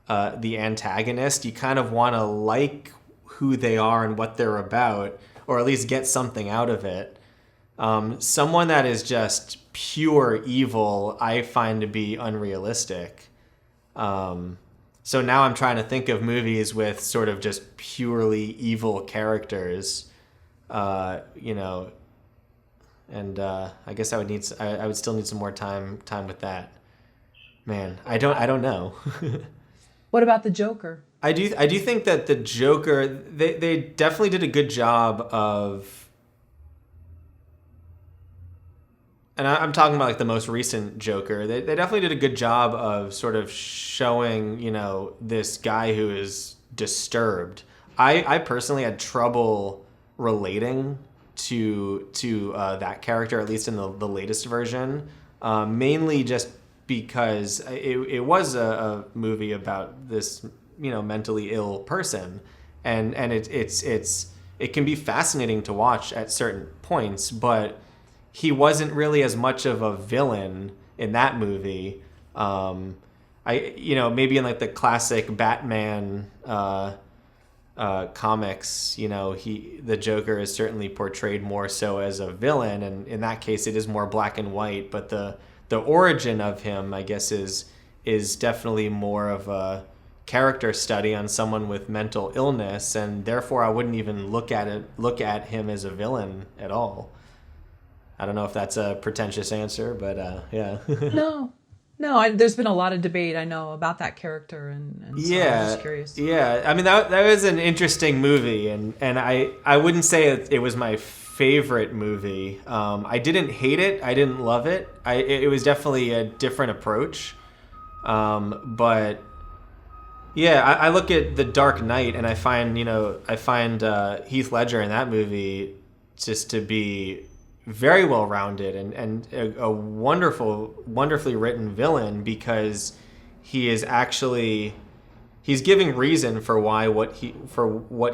the antagonist. You kind of want to like who they are and what they're about, or at least get something out of it. Someone that is just pure evil, I find to be unrealistic. So now I'm trying to think of movies with sort of just purely evil characters, and I guess I would still need some more time with that. Man, I don't know. What about the Joker? I do think that the Joker, they definitely did a good job of, and I'm talking about like the most recent Joker. They definitely did a good job of sort of showing, this guy who is disturbed. I personally had trouble relating to that character, at least in the latest version, mainly just because it was a movie about this mentally ill person, and it can be fascinating to watch at certain points, but he wasn't really as much of a villain in that movie. Maybe in like the classic Batman comics, the Joker is certainly portrayed more so as a villain, and in that case it is more black and white, but the origin of him, I guess, is definitely more of a character study on someone with mental illness, and therefore I wouldn't even look at him as a villain at all. I don't know if that's a pretentious answer, but yeah. No. There's been a lot of debate, I know, about that character, and so I'm just curious. Yeah. I mean, that was an interesting movie, and I wouldn't say it was my favorite movie. I didn't hate it. I didn't love it. It was definitely a different approach. But yeah, I look at The Dark Knight, and I find Heath Ledger in that movie just to be very well rounded and a wonderfully written villain, because he's giving reason for what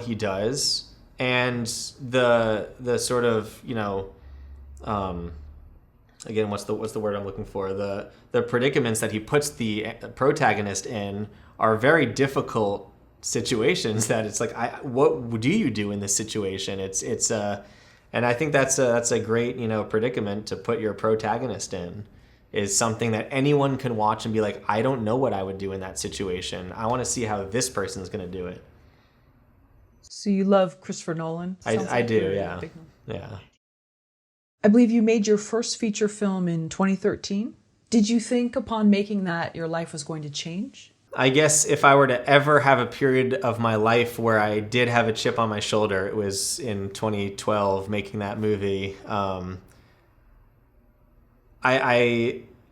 he does, and the sort of again, what's the word I'm looking for, the predicaments that he puts the protagonist in are very difficult situations, that it's like, what do you do in this situation? And I think that's a great, predicament to put your protagonist in, is something that anyone can watch and be like, I don't know what I would do in that situation. I want to see how this person's going to do it. So you love Christopher Nolan? I do, yeah. Yeah. I believe you made your first feature film in 2013. Did you think upon making that your life was going to change? I guess if I were to ever have a period of my life where I did have a chip on my shoulder, it was in 2012 making that movie. I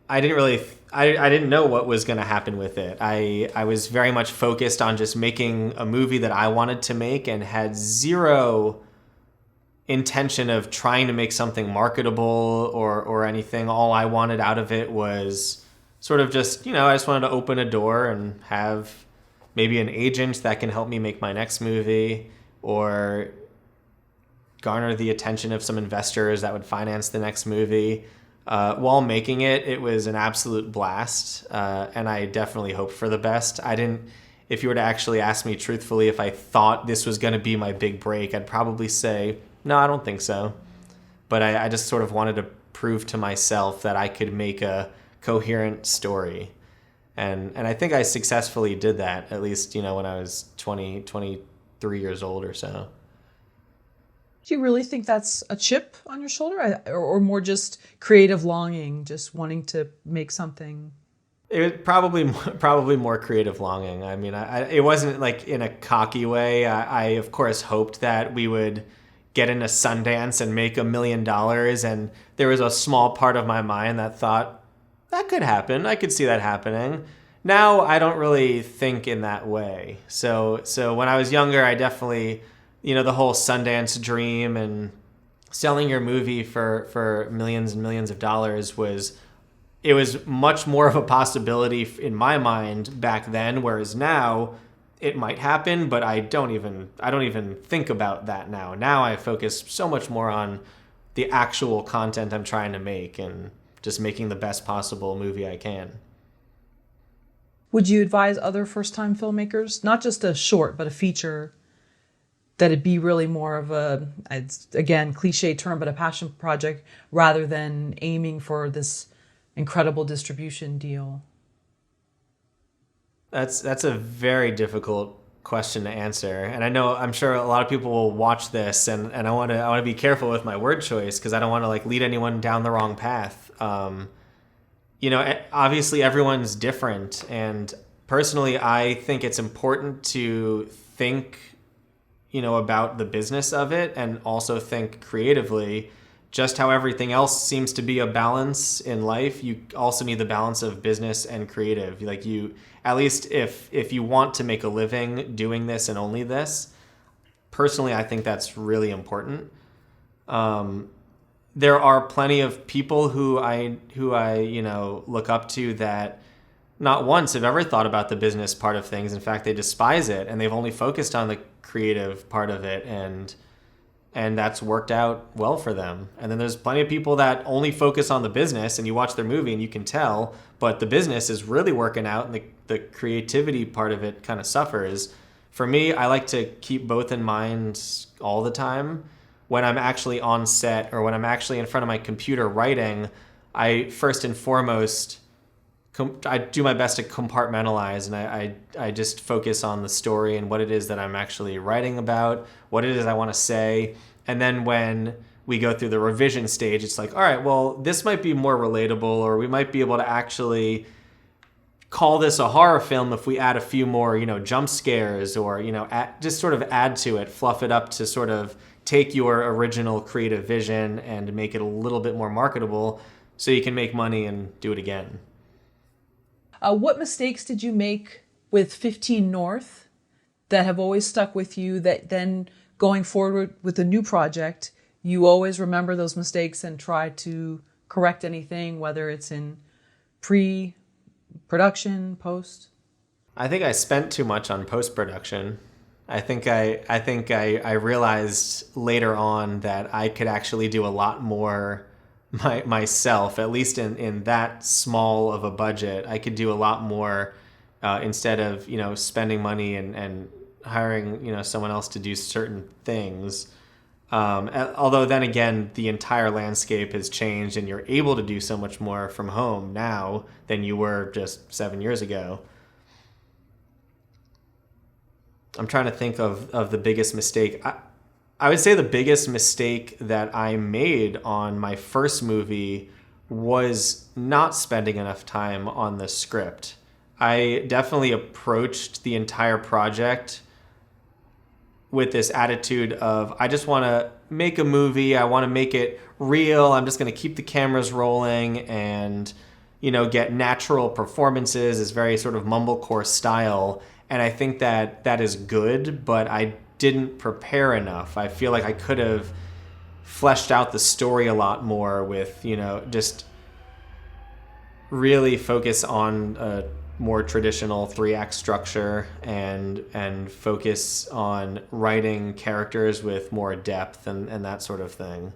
didn't know what was going to happen with it. I was very much focused on just making a movie that I wanted to make, and had zero intention of trying to make something marketable or anything. All I wanted out of it was sort of just, I just wanted to open a door and have maybe an agent that can help me make my next movie, or garner the attention of some investors that would finance the next movie. While making it, it was an absolute blast, and I definitely hoped for the best. If you were to actually ask me truthfully if I thought this was going to be my big break, I'd probably say, no, I don't think so. But I just sort of wanted to prove to myself that I could make a coherent story. And I think I successfully did that, at least, when I was 23 years old or so. Do you really think that's a chip on your shoulder, or more just creative longing, just wanting to make something? It was probably more creative longing. I mean, it wasn't like in a cocky way. I of course hoped that we would get into Sundance and make $1 million, and there was a small part of my mind that thought that could happen. I could see that happening. Now I don't really think in that way. So when I was younger, I definitely, the whole Sundance dream and selling your movie for millions and millions of dollars was much more of a possibility in my mind back then, whereas now it might happen, but I don't even think about that now. Now I focus so much more on the actual content I'm trying to make and just making the best possible movie I can. Would you advise other first-time filmmakers, not just a short, but a feature, that it be really more of a, again, cliche term, but a passion project rather than aiming for this incredible distribution deal? That's a very difficult question to answer, and I'm sure a lot of people will watch this, and I want to be careful with my word choice because I don't want to lead anyone down the wrong path. Obviously everyone's different, and personally I think it's important to think about the business of it and also think creatively. Just how everything else seems to be a balance in life, you also need the balance of business and creative. At least if you want to make a living doing this and only this, personally, I think that's really important. There are plenty of people who I look up to that not once have ever thought about the business part of things. In fact, they despise it, and they've only focused on the creative part of it, and that's worked out well for them. And then there's plenty of people that only focus on the business, and you watch their movie and you can tell, but the business is really working out and the creativity part of it kind of suffers. For me, I like to keep both in mind all the time. When I'm actually on set or when I'm actually in front of my computer writing, I first and foremost, I do my best to compartmentalize, and I just focus on the story and what it is that I'm actually writing about, what it is I want to say. And then when we go through the revision stage, it's like, all right, well, this might be more relatable, or we might be able to actually call this a horror film if we add a few more, jump scares, or, just sort of add to it, fluff it up to sort of take your original creative vision and make it a little bit more marketable so you can make money and do it again. What mistakes did you make with 15 North that have always stuck with you, that then going forward with a new project, you always remember those mistakes and try to correct anything, whether it's in pre-production, post? I think I spent too much on post-production. I think I realized later on that I could actually do a lot more myself, at least in that small of a budget. I could do a lot more instead of spending money and hiring someone else to do certain things. Although then again, the entire landscape has changed, and you're able to do so much more from home now than you were just 7 years ago. I'm trying to think of the biggest mistake. I would say the biggest mistake that I made on my first movie was not spending enough time on the script. I definitely approached the entire project with this attitude of, I just want to make a movie. I want to make it real. I'm just going to keep the cameras rolling and, get natural performances, this very sort of mumblecore style. And I think that is good, but I didn't prepare enough. I feel like I could have fleshed out the story a lot more with, just really focus on more traditional 3-act structure and focus on writing characters with more depth and that sort of thing.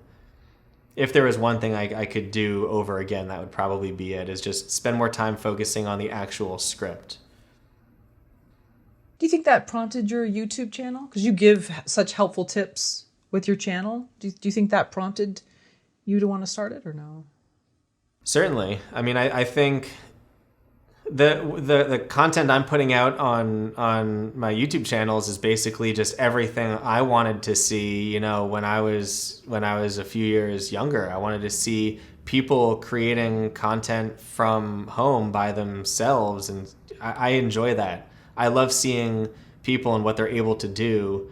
If there was one thing I could do over again, that would probably be it, is just spend more time focusing on the actual script. Do you think that prompted your YouTube channel? Because you give such helpful tips with your channel. Do you think that prompted you to want to start it or no? Certainly. I mean, I think the content I'm putting out on my YouTube channels is basically just everything I wanted to see, when I was a few years younger. I wanted to see people creating content from home by themselves, and I enjoy that. I love seeing people and what they're able to do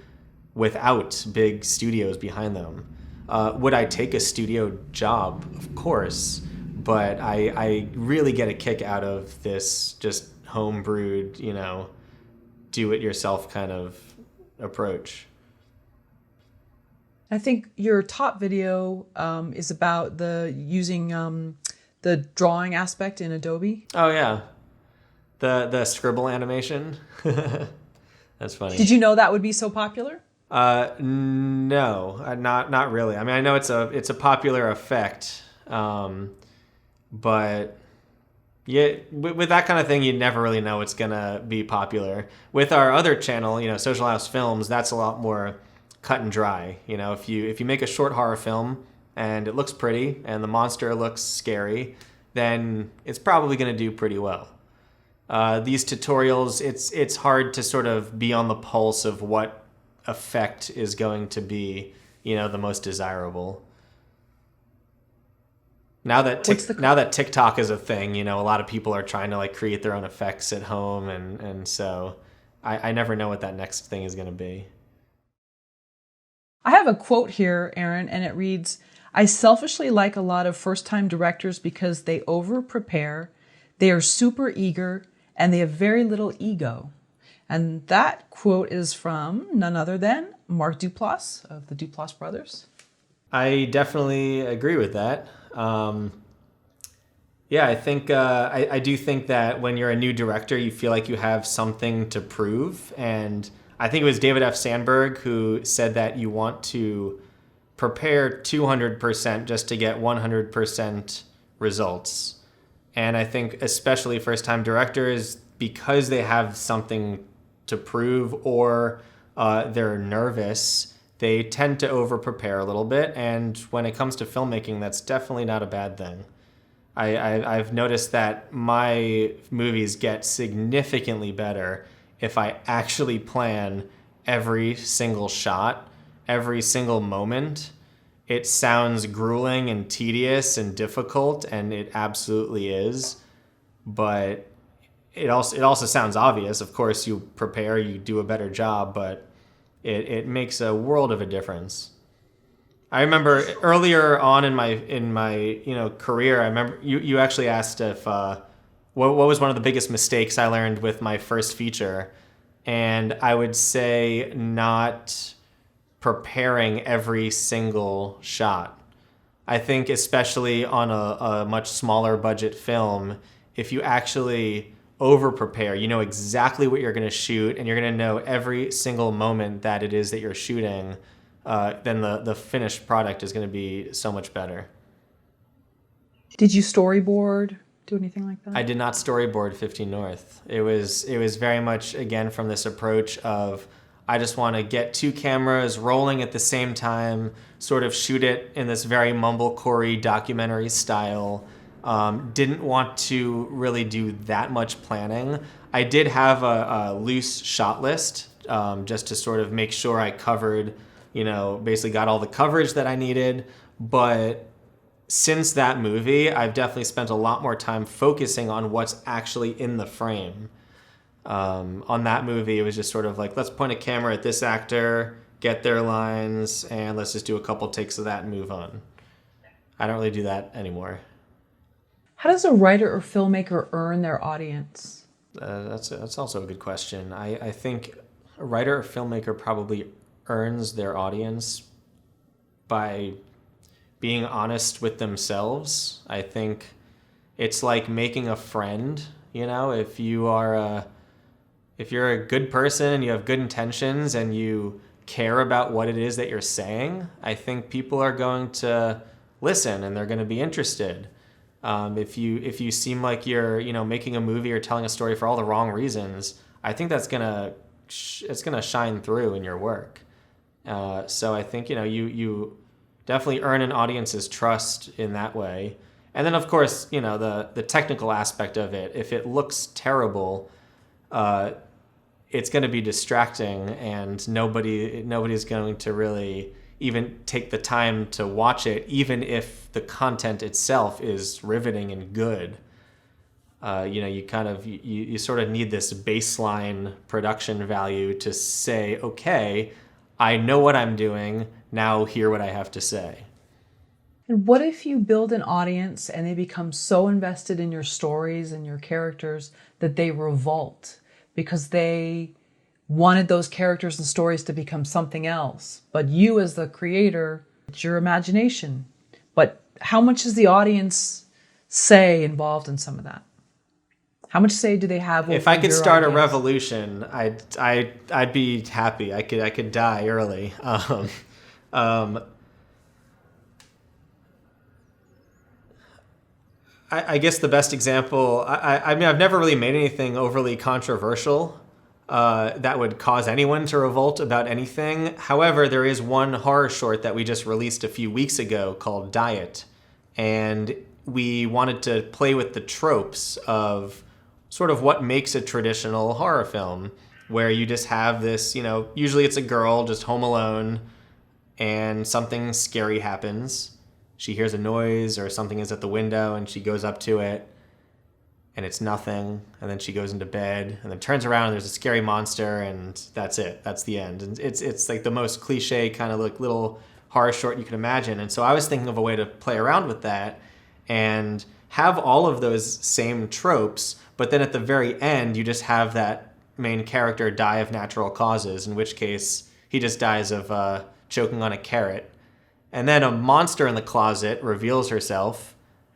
without big studios behind them. Would I take a studio job? Of course. But I really get a kick out of this just home-brewed, do-it-yourself kind of approach. I think your top video is about using the drawing aspect in Adobe. Oh, yeah. The scribble animation. That's funny. Did you know that would be so popular? No, not really. I mean, I know it's a popular effect. But yeah, with that kind of thing, you never really know it's gonna be popular. With our other channel, Social House Films, that's a lot more cut and dry. If you make a short horror film and it looks pretty and the monster looks scary, then it's probably gonna do pretty well. These tutorials, it's hard to sort of be on the pulse of what effect is going to be, the most desirable. Now that TikTok is a thing, a lot of people are trying to create their own effects at home, and so I never know what that next thing is going to be. I have a quote here, Aaron, and it reads, "I selfishly like a lot of first-time directors because they over-prepare, they are super eager, and they have very little ego." And that quote is from none other than Mark Duplass of the Duplass Brothers. I definitely agree with that. Yeah, I think I do think that when you're a new director, you feel like you have something to prove. And I think it was David F. Sandberg who said that you want to prepare 200% just to get 100% results. And I think especially first-time directors, because they have something to prove or they're nervous, they tend to over-prepare a little bit, and when it comes to filmmaking, that's definitely not a bad thing. I've noticed that my movies get significantly better if I actually plan every single shot, every single moment. It sounds grueling and tedious and difficult, and it absolutely is, but it also sounds obvious. Of course, you prepare, you do a better job, but it makes a world of a difference. I remember earlier on in my career, I remember you actually asked if what was one of the biggest mistakes I learned with my first feature, and I would say not preparing every single shot. I think especially on a much smaller budget film, if you actually over prepare, you know exactly what you're going to shoot, and you're going to know every single moment that it is that you're shooting, then the finished product is going to be so much better. Did you storyboard, do anything like that? I did not storyboard 15 North. It was very much, again, from this approach of I just want to get two cameras rolling at the same time, sort of shoot it in this very mumblecore documentary style. Didn't want to really do that much planning. I did have a loose shot list just to sort of make sure I covered, basically got all the coverage that I needed. But since that movie, I've definitely spent a lot more time focusing on what's actually in the frame. On that movie, it was just sort of like, let's point a camera at this actor, get their lines, and let's just do a couple takes of that and move on. I don't really do that anymore. How does a writer or filmmaker earn their audience? That's also a good question. I think a writer or filmmaker probably earns their audience by being honest with themselves. I think it's like making a friend. You know, if you're a good person and you have good intentions and you care about what it is that you're saying, I think people are going to listen and they're going to be interested. If you seem like you're, you know, making a movie or telling a story for all the wrong reasons, I think that's it's gonna shine through in your work. So I think, you know, you definitely earn an audience's trust in that way. And then, of course, you know, the technical aspect of it. If it looks terrible, it's going to be distracting, and nobody's going to really even take the time to watch it, even if the content itself is riveting and good. You know, you sort of need this baseline production value to say, okay, I know what I'm doing, now hear what I have to say. And what if you build an audience and they become so invested in your stories and your characters that they revolt because they wanted those characters and stories to become something else? But you as the creator, it's your imagination. But how much is the audience say involved in some of that? How much say do they have? If I could start a revolution, I'd be happy. I could die early. I guess the best example. I mean, I've never really made anything overly controversial that would cause anyone to revolt about anything. However, there is one horror short that we just released a few weeks ago called Diet, and we wanted to play with the tropes of sort of what makes a traditional horror film, where you just have this, you know, usually it's a girl just home alone and something scary happens. She hears a noise or something is at the window and she goes up to it and it's nothing. And then she goes into bed and then turns around and there's a scary monster and that's it. That's the end. And it's like the most cliche kind of like little horror short you can imagine. And so I was thinking of a way to play around with that and have all of those same tropes, but then at the very end, you just have that main character die of natural causes, in which case he just dies of choking on a carrot. And then a monster in the closet reveals herself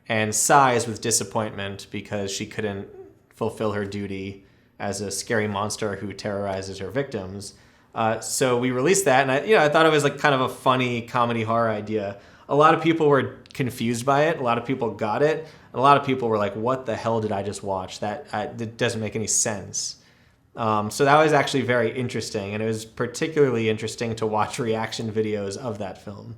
and sighs with disappointment because she couldn't fulfill her duty as a scary monster who terrorizes her victims. So we released that, and I thought it was like kind of a funny comedy horror idea. A lot of people were confused by it. A lot of people got it. And a lot of people were like, what the hell did I just watch? That doesn't make any sense. So that was actually very interesting. And it was particularly interesting to watch reaction videos of that film.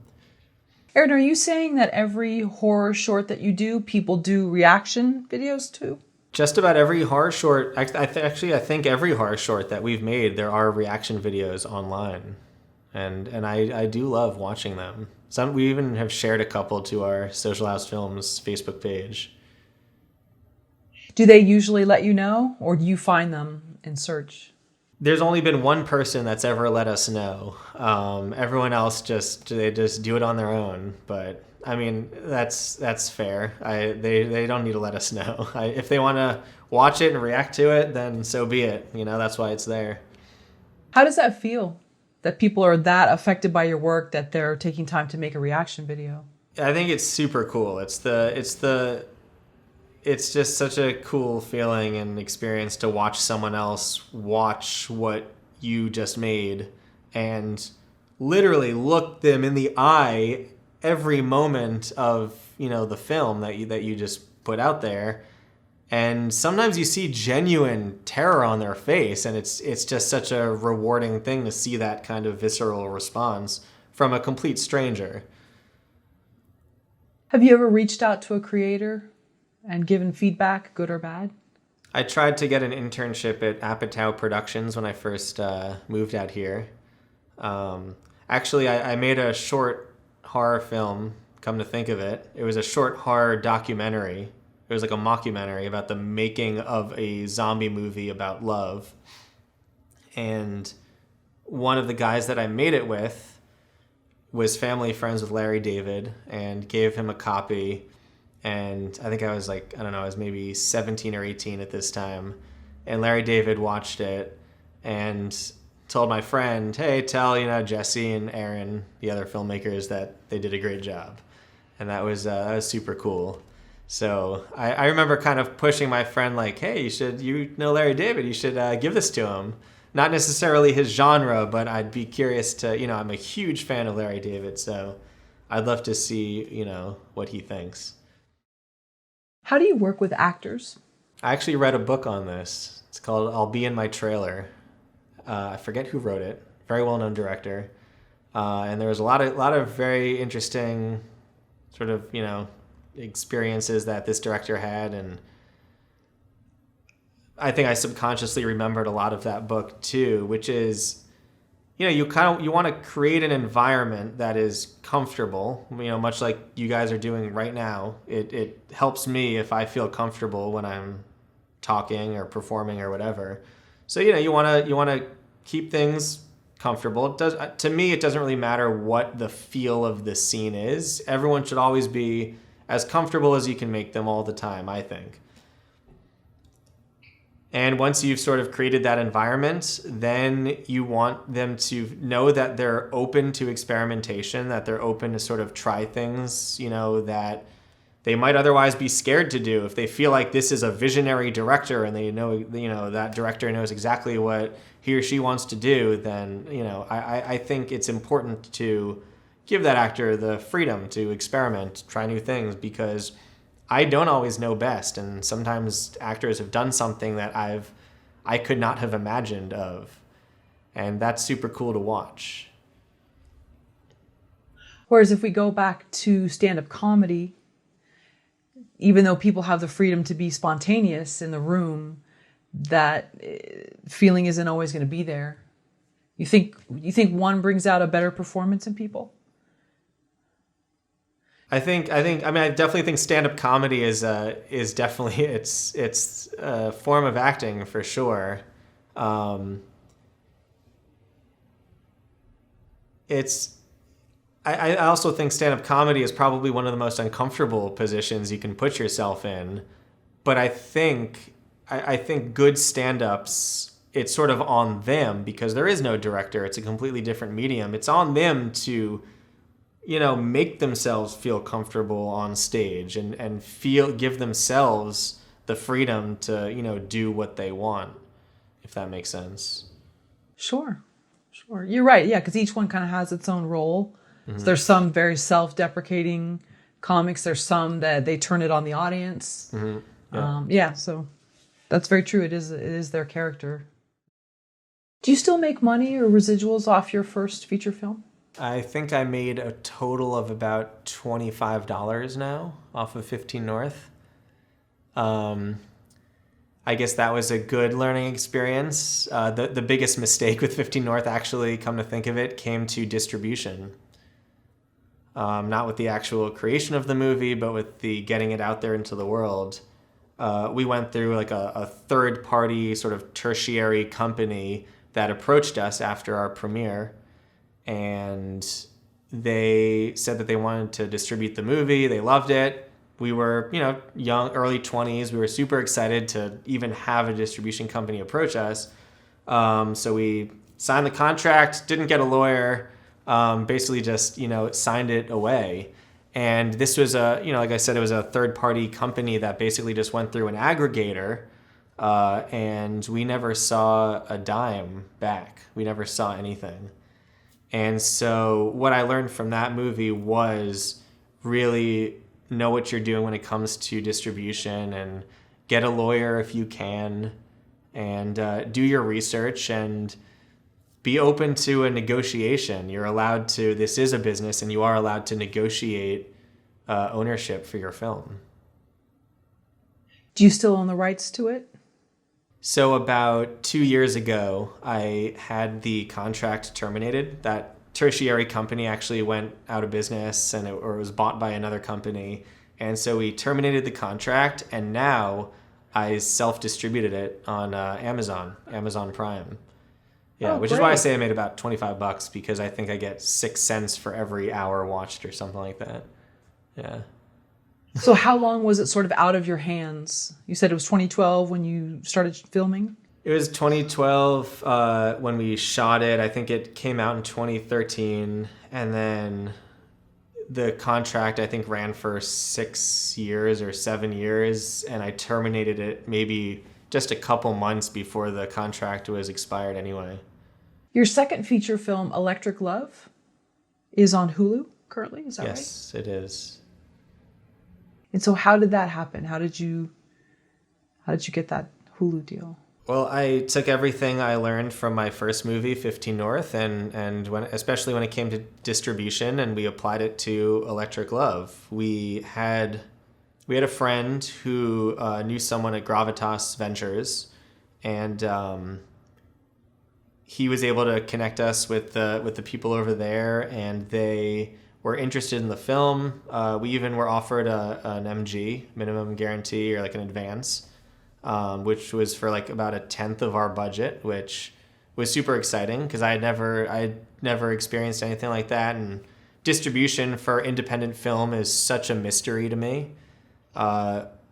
Aaron, are you saying that every horror short that you do, people do reaction videos to? Just about every horror short. I think every horror short that we've made, there are reaction videos online. And I do love watching them. We even have shared a couple to our Social House Films Facebook page. Do they usually let you know, or do you find them in search? There's only been one person that's ever let us know. Everyone else they just do it on their own. But I mean, that's fair. They don't need to let us know. If they want to watch it and react to it, then so be it. You know, that's why it's there. How does that feel? That people are that affected by your work that they're taking time to make a reaction video? I think it's super cool. It's just such a cool feeling and experience to watch someone else watch what you just made and literally look them in the eye every moment of, you know, the film that you just put out there. And sometimes you see genuine terror on their face, and it's just such a rewarding thing to see that kind of visceral response from a complete stranger. Have you ever reached out to a creator and given feedback, good or bad? I tried to get an internship at Apatow Productions when I first moved out here. Actually, I made a short horror film, come to think of it. It was a short horror documentary. It was like a mockumentary about the making of a zombie movie about love. And one of the guys that I made it with was family friends with Larry David and gave him a copy. And I think I was like, I don't know, I was maybe 17 or 18 at this time. And Larry David watched it and told my friend, hey, tell, Jesse and Aaron, the other filmmakers, that they did a great job. And that was super cool. So I remember kind of pushing my friend like, hey, you know Larry David, you should give this to him. Not necessarily his genre, but I'd be curious to, I'm a huge fan of Larry David, so I'd love to see, what he thinks. How do you work with actors? I actually read a book on this. It's called I'll Be in My Trailer. I forget who wrote it. Very well-known director. And there was a lot of very interesting sort of, experiences that this director had, and I think I subconsciously remembered a lot of that book too, which is, you want to create an environment that is comfortable, much like you guys are doing right now. It helps me if I feel comfortable when I'm talking or performing or whatever. So, you want to keep things comfortable. To me, it doesn't really matter what the feel of the scene is. Everyone should always be as comfortable as you can make them all the time, I think. And once you've sort of created that environment, then you want them to know that they're open to experimentation, that they're open to sort of try things, that they might otherwise be scared to do. If they feel like this is a visionary director and they know, that director knows exactly what he or she wants to do, then, I think it's important to give that actor the freedom to experiment, try new things, because I don't always know best, and sometimes actors have done something that I could not have imagined of, and that's super cool to watch. Whereas if we go back to stand-up comedy, even though people have the freedom to be spontaneous in the room, that feeling isn't always going to be there. You think one brings out a better performance in people? I definitely think stand-up comedy is definitely it's a form of acting for sure. I also think stand-up comedy is probably one of the most uncomfortable positions you can put yourself in. But I think good stand-ups, it's sort of on them, because there is no director. It's a completely different medium. It's on them to make themselves feel comfortable on stage and give themselves the freedom to, do what they want, if that makes sense. Sure. You're right. Yeah, because each one kind of has its own role. Mm-hmm. So there's some very self-deprecating comics. There's some that they turn it on the audience. Mm-hmm. Yeah. So that's very true. It is their character. Do you still make money or residuals off your first feature film? I think I made a total of about $25 now off of 15 North. I guess that was a good learning experience. The biggest mistake with 15 North, actually, come to think of it, came to distribution. Not with the actual creation of the movie, but with the getting it out there into the world. We went through like a third-party sort of tertiary company that approached us after our premiere. And they said that they wanted to distribute the movie. They loved it. We were, young, early 20s. We were super excited to even have a distribution company approach us. So we signed the contract, didn't get a lawyer, basically just, signed it away. And this was like I said, it was a third-party company that basically just went through an aggregator, and we never saw a dime back. We never saw anything. And so what I learned from that movie was really know what you're doing when it comes to distribution, and get a lawyer if you can, and do your research and be open to a negotiation. You're allowed to, this is a business, and you are allowed to negotiate ownership for your film. Do you still own the rights to it? So about 2 years ago, I had the contract terminated. That tertiary company actually went out of business, or it was bought by another company. And so we terminated the contract, and now I self-distributed it on Amazon Prime. Yeah, which is why I say I made about $25, because I think I get 6 cents for every hour watched or something like that. Yeah. So how long was it sort of out of your hands? You said it was 2012 when you started filming? It was 2012 when we shot it. I think it came out in 2013. And then the contract, I think, ran for 6 years or 7 years, and I terminated it maybe just a couple months before the contract was expired anyway. Your second feature film, Electric Love, is on Hulu currently, is that right? Yes, it is. And so how did that happen? How did you get that Hulu deal? Well, I took everything I learned from my first movie, 15 North, and especially when it came to distribution, and we applied it to Electric Love. We had a friend who knew someone at Gravitas Ventures, and he was able to connect us with the people over there, and they were interested in the film. We even were offered an MG, minimum guarantee, or like an advance, which was for like about a tenth of our budget, which was super exciting because I had never experienced anything like that. And distribution for independent film is such a mystery to me.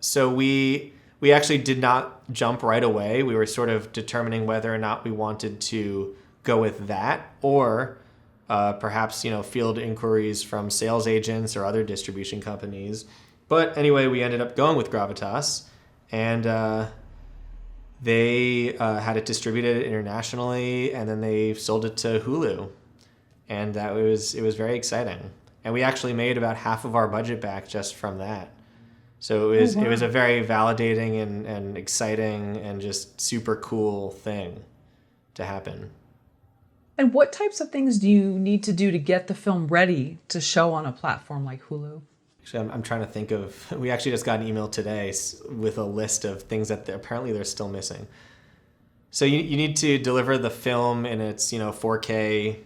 So we actually did not jump right away. We were sort of determining whether or not we wanted to go with that, or perhaps, field inquiries from sales agents or other distribution companies. But anyway, we ended up going with Gravitas, and they had it distributed internationally, and then they sold it to Hulu, and it was very exciting. And we actually made about half of our budget back just from that. So it was a very validating and exciting and just super cool thing to happen. And what types of things do you need to do to get the film ready to show on a platform like Hulu? Actually, I'm trying to think of, we actually just got an email today with a list of things that apparently they're still missing. So you need to deliver the film in its 4K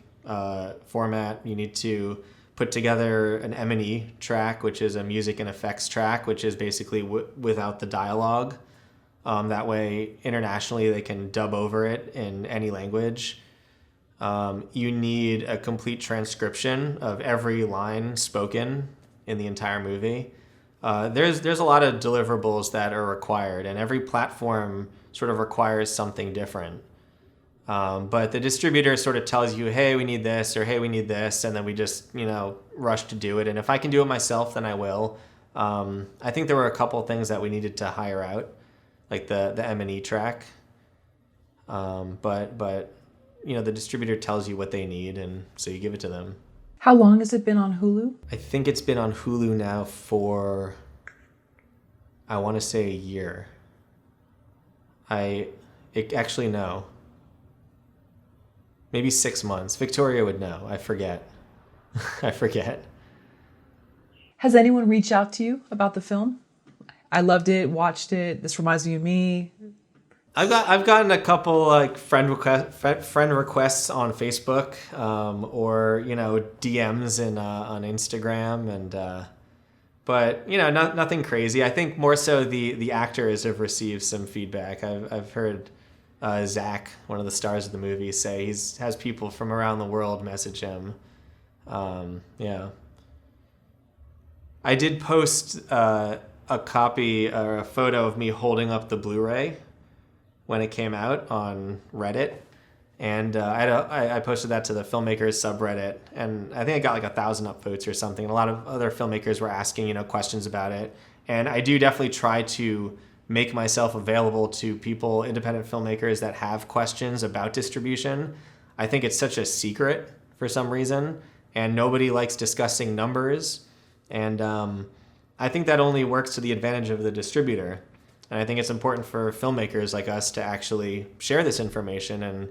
format. You need to put together an M&E track, which is a music and effects track, which is basically without the dialogue. That way, internationally, they can dub over it in any language. You need a complete transcription of every line spoken in the entire movie. There's a lot of deliverables that are required, and every platform sort of requires something different. But the distributor sort of tells you, hey, we need this, or hey, we need this, and then we just, rush to do it. And if I can do it myself, then I will. I think there were a couple things that we needed to hire out, like the M&E track. But the distributor tells you what they need, and so you give it to them. How long has it been on Hulu? I think it's been on Hulu now for, I want to say, a year. No. Maybe 6 months. Victoria would know. I forget. Has anyone reached out to you about the film? I loved it, watched it. This reminds me of me. I've gotten a couple like friend requests on Facebook, or DMs on Instagram, and but nothing crazy. I think more so the actors have received some feedback. I've heard Zach, one of the stars of the movie, say he has people from around the world message him. Yeah. I did post a copy or a photo of me holding up the Blu-ray when it came out on Reddit, and I posted that to the Filmmakers subreddit, and I think I got like 1,000 upvotes or something. And a lot of other filmmakers were asking questions about it, and I do definitely try to make myself available to people, independent filmmakers that have questions about distribution. I think it's such a secret for some reason, and nobody likes discussing numbers, and I think that only works to the advantage of the distributor. And I think it's important for filmmakers like us to actually share this information and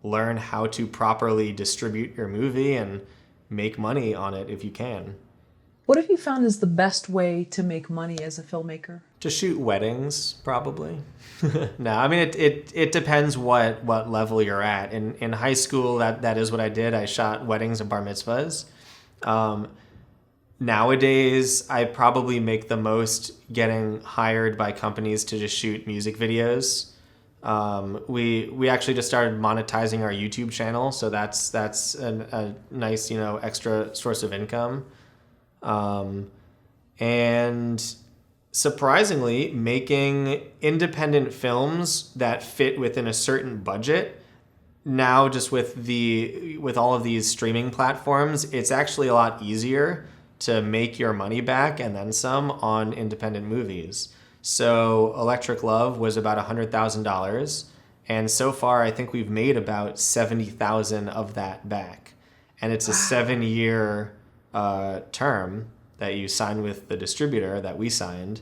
learn how to properly distribute your movie and make money on it if you can. What have you found is the best way to make money as a filmmaker? To shoot weddings, probably. No, I mean, it depends what level you're at. In high school, that is what I did. I shot weddings and bar mitzvahs. Nowadays, I probably make the most getting hired by companies to just shoot music videos. We actually just started monetizing our YouTube channel, so that's a nice extra source of income. And surprisingly, making independent films that fit within a certain budget now, just with all of these streaming platforms, it's actually a lot easier to make your money back and then some on independent movies. So Electric Love was about $100,000. And so far, I think we've made about 70,000 of that back. And it's a 7-year term that you sign with the distributor that we signed.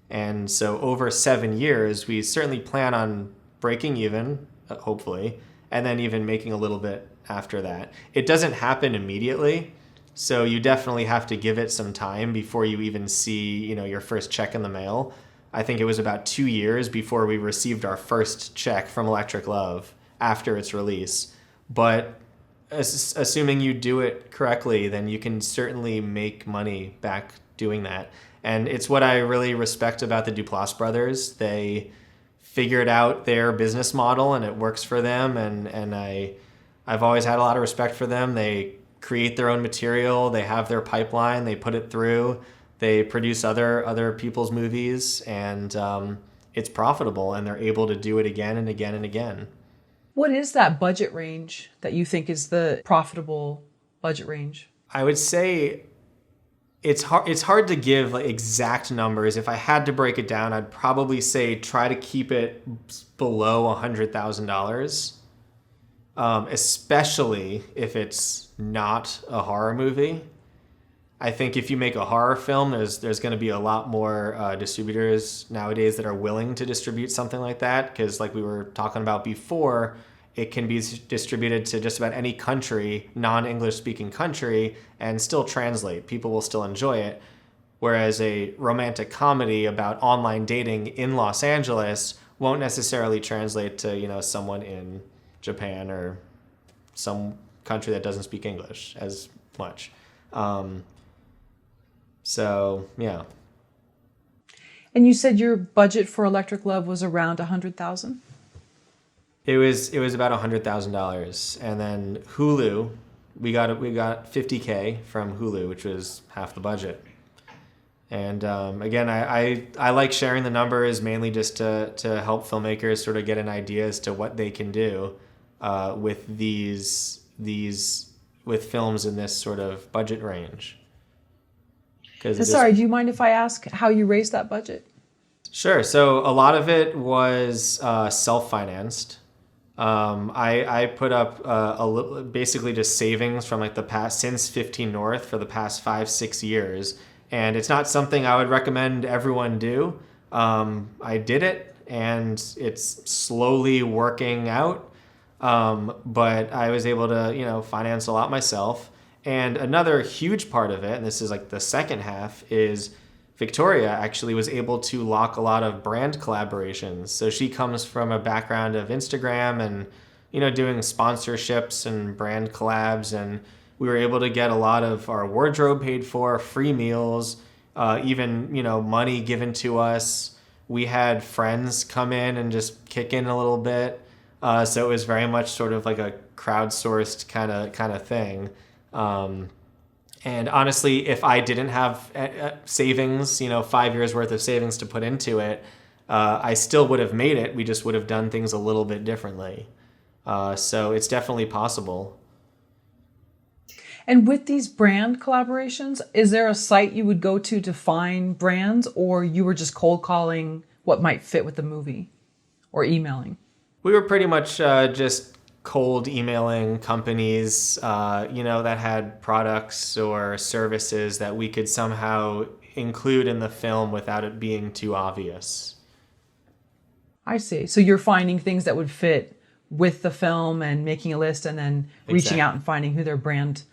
And so over 7 years, we certainly plan on breaking even, hopefully, and then even making a little bit after that. It doesn't happen immediately, so you definitely have to give it some time before you even see, your first check in the mail. I think it was about 2 years before we received our first check from Electric Love after its release. But assuming you do it correctly, then you can certainly make money back doing that. And it's what I really respect about the Duplass brothers. They figured out their business model and it works for them. And I've always had a lot of respect for them. They create their own material. They have their pipeline. They put it through. They produce other people's movies, and it's profitable, and they're able to do it again and again and again. What is that budget range that you think is the profitable budget range? I would say it's hard to give exact numbers. If I had to break it down, I'd probably say try to keep it below $100,000, especially if it's not a horror movie. I think if you make a horror film, there's going to be a lot more distributors nowadays that are willing to distribute something like that, because like we were talking about before, it can be distributed to just about any country, non-English speaking country, and still translate. People will still enjoy it. Whereas a romantic comedy about online dating in Los Angeles won't necessarily translate to, someone in Japan or some country that doesn't speak English as much. So, yeah. And you said your budget for Electric Love was around $100,000? It was about $100,000. And then Hulu, we got $50K from Hulu, which was half the budget. And again, I like sharing the numbers mainly just to help filmmakers sort of get an idea as to what they can do with with films in this sort of budget range. Sorry, do you mind if I ask how you raised that budget? Sure. So a lot of it was self-financed. I put up basically just savings from like the past, since 15 North, for the past 5-6 years. And it's not something I would recommend everyone do. I did it and it's slowly working out. But I was able to, finance a lot myself. And another huge part of it, and this is like the second half, is Victoria actually was able to lock a lot of brand collaborations. So she comes from a background of Instagram and, doing sponsorships and brand collabs. And we were able to get a lot of our wardrobe paid for, free meals, even, money given to us. We had friends come in and just kick in a little bit. So it was very much sort of like a crowdsourced kind of thing. And honestly, if I didn't have savings, 5 years worth of savings to put into it, I still would have made it. We just would have done things a little bit differently. So it's definitely possible. And with these brand collaborations, is there a site you would go to find brands, or you were just cold calling what might fit with the movie, or emailing? We were pretty much just cold emailing companies, that had products or services that we could somehow include in the film without it being too obvious. I see. So you're finding things that would fit with the film and making a list, and then reaching out and finding who their brand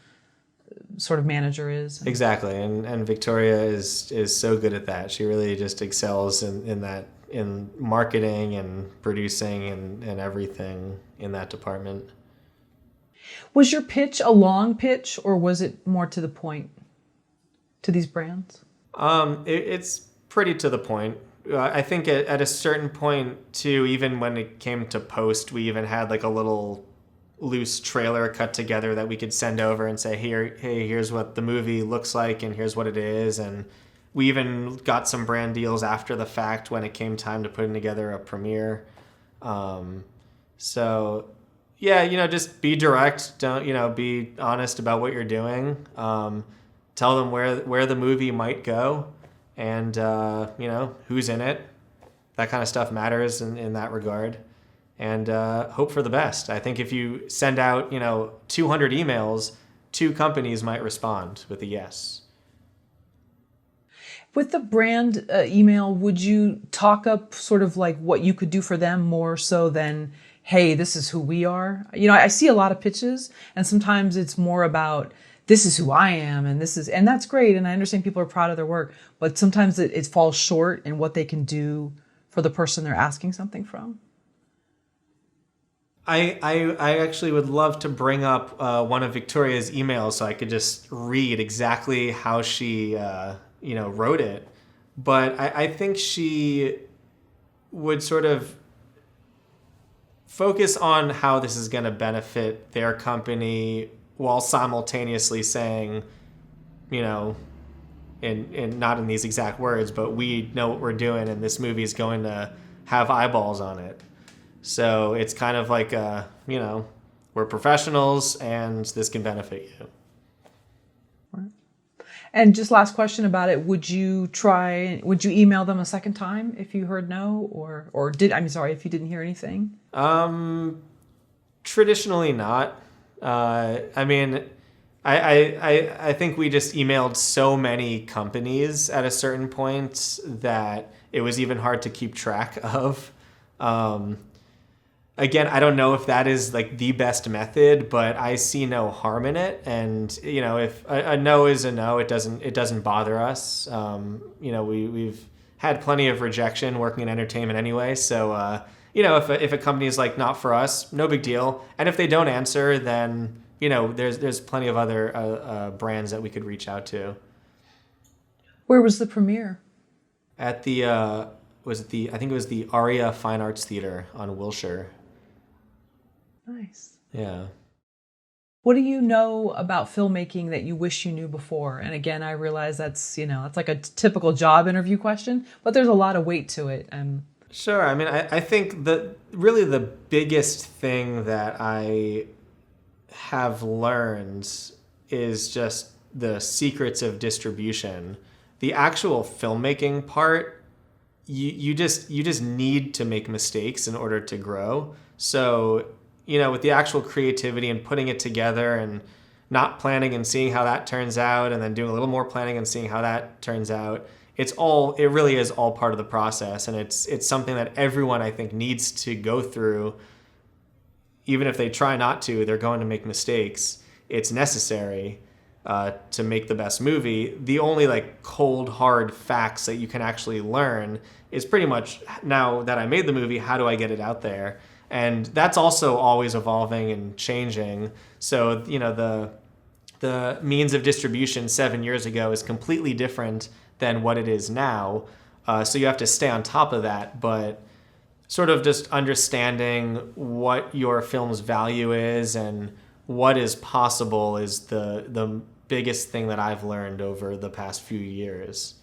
sort of manager is. Exactly. And Victoria is so good at that. She really just excels in that, in marketing and producing and everything in that department. Was your pitch a long pitch, or was it more to the point to these brands? It's pretty to the point. I think at a certain point too, even when it came to post, we even had like a little loose trailer cut together that we could send over and say, here's what the movie looks like and here's what it is. And we even got some brand deals after the fact when it came time to putting together a premiere. So yeah, just be direct. Don't, be honest about what you're doing. tell them where the movie might go, and who's in it. That kind of stuff matters in that regard, and hope for the best. I think if you send out 200 emails, 2 companies might respond with a yes. With the brand email, would you talk up sort of like what you could do for them more so than, hey, this is who we are? I see a lot of pitches, and sometimes it's more about, this is who I am, and that's great, and I understand people are proud of their work, but sometimes it falls short in what they can do for the person they're asking something from. I actually would love to bring up one of Victoria's emails so I could just read exactly how she wrote it. But I think she would sort of focus on how this is going to benefit their company while simultaneously saying, in not in these exact words, but we know what we're doing and this movie is going to have eyeballs on it. So it's kind of like, we're professionals and this can benefit you. Right. And just last question about it, would you email them a second time if you heard no, if you didn't hear anything? Traditionally not. I think we just emailed so many companies at a certain point that it was even hard to keep track of. Again, I don't know if that is like the best method, but I see no harm in it. And if a no is a no, it doesn't bother us. We've had plenty of rejection working in entertainment anyway. So if a company is like, not for us, no big deal. And if they don't answer, then there's plenty of other brands that we could reach out to. Where was the premiere? At the I think it was the Aria Fine Arts Theater on Wilshire. Nice. Yeah. What do you know about filmmaking that you wish you knew before? And again, I realize that's like a typical job interview question, but there's a lot of weight to it. Sure. I think really the biggest thing that I have learned is just the secrets of distribution. The actual filmmaking part, you just need to make mistakes in order to grow. So, with the actual creativity and putting it together and not planning and seeing how that turns out, and then doing a little more planning and seeing how that turns out, it really is all part of the process. And it's something that everyone, I think, needs to go through. Even if they try not to, they're going to make mistakes. It's necessary to make the best movie. The only cold, hard facts that you can actually learn is pretty much, now that I made the movie, how do I get it out there? And that's also always evolving and changing. So, the means of distribution 7 years ago is completely different than what it is now. So you have to stay on top of that, but sort of just understanding what your film's value is and what is possible is the biggest thing that I've learned over the past few years.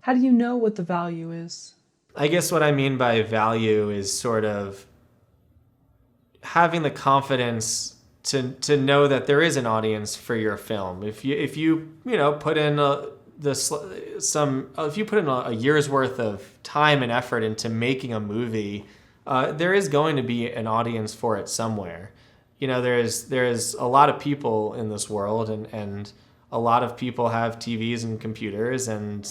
How do you know what the value is? I guess what I mean by value is sort of having the confidence to know that there is an audience for your film. If you put in if you put in a year's worth of time and effort into making a movie, there is going to be an audience for it somewhere. There's a lot of people in this world, and a lot of people have TVs and computers, and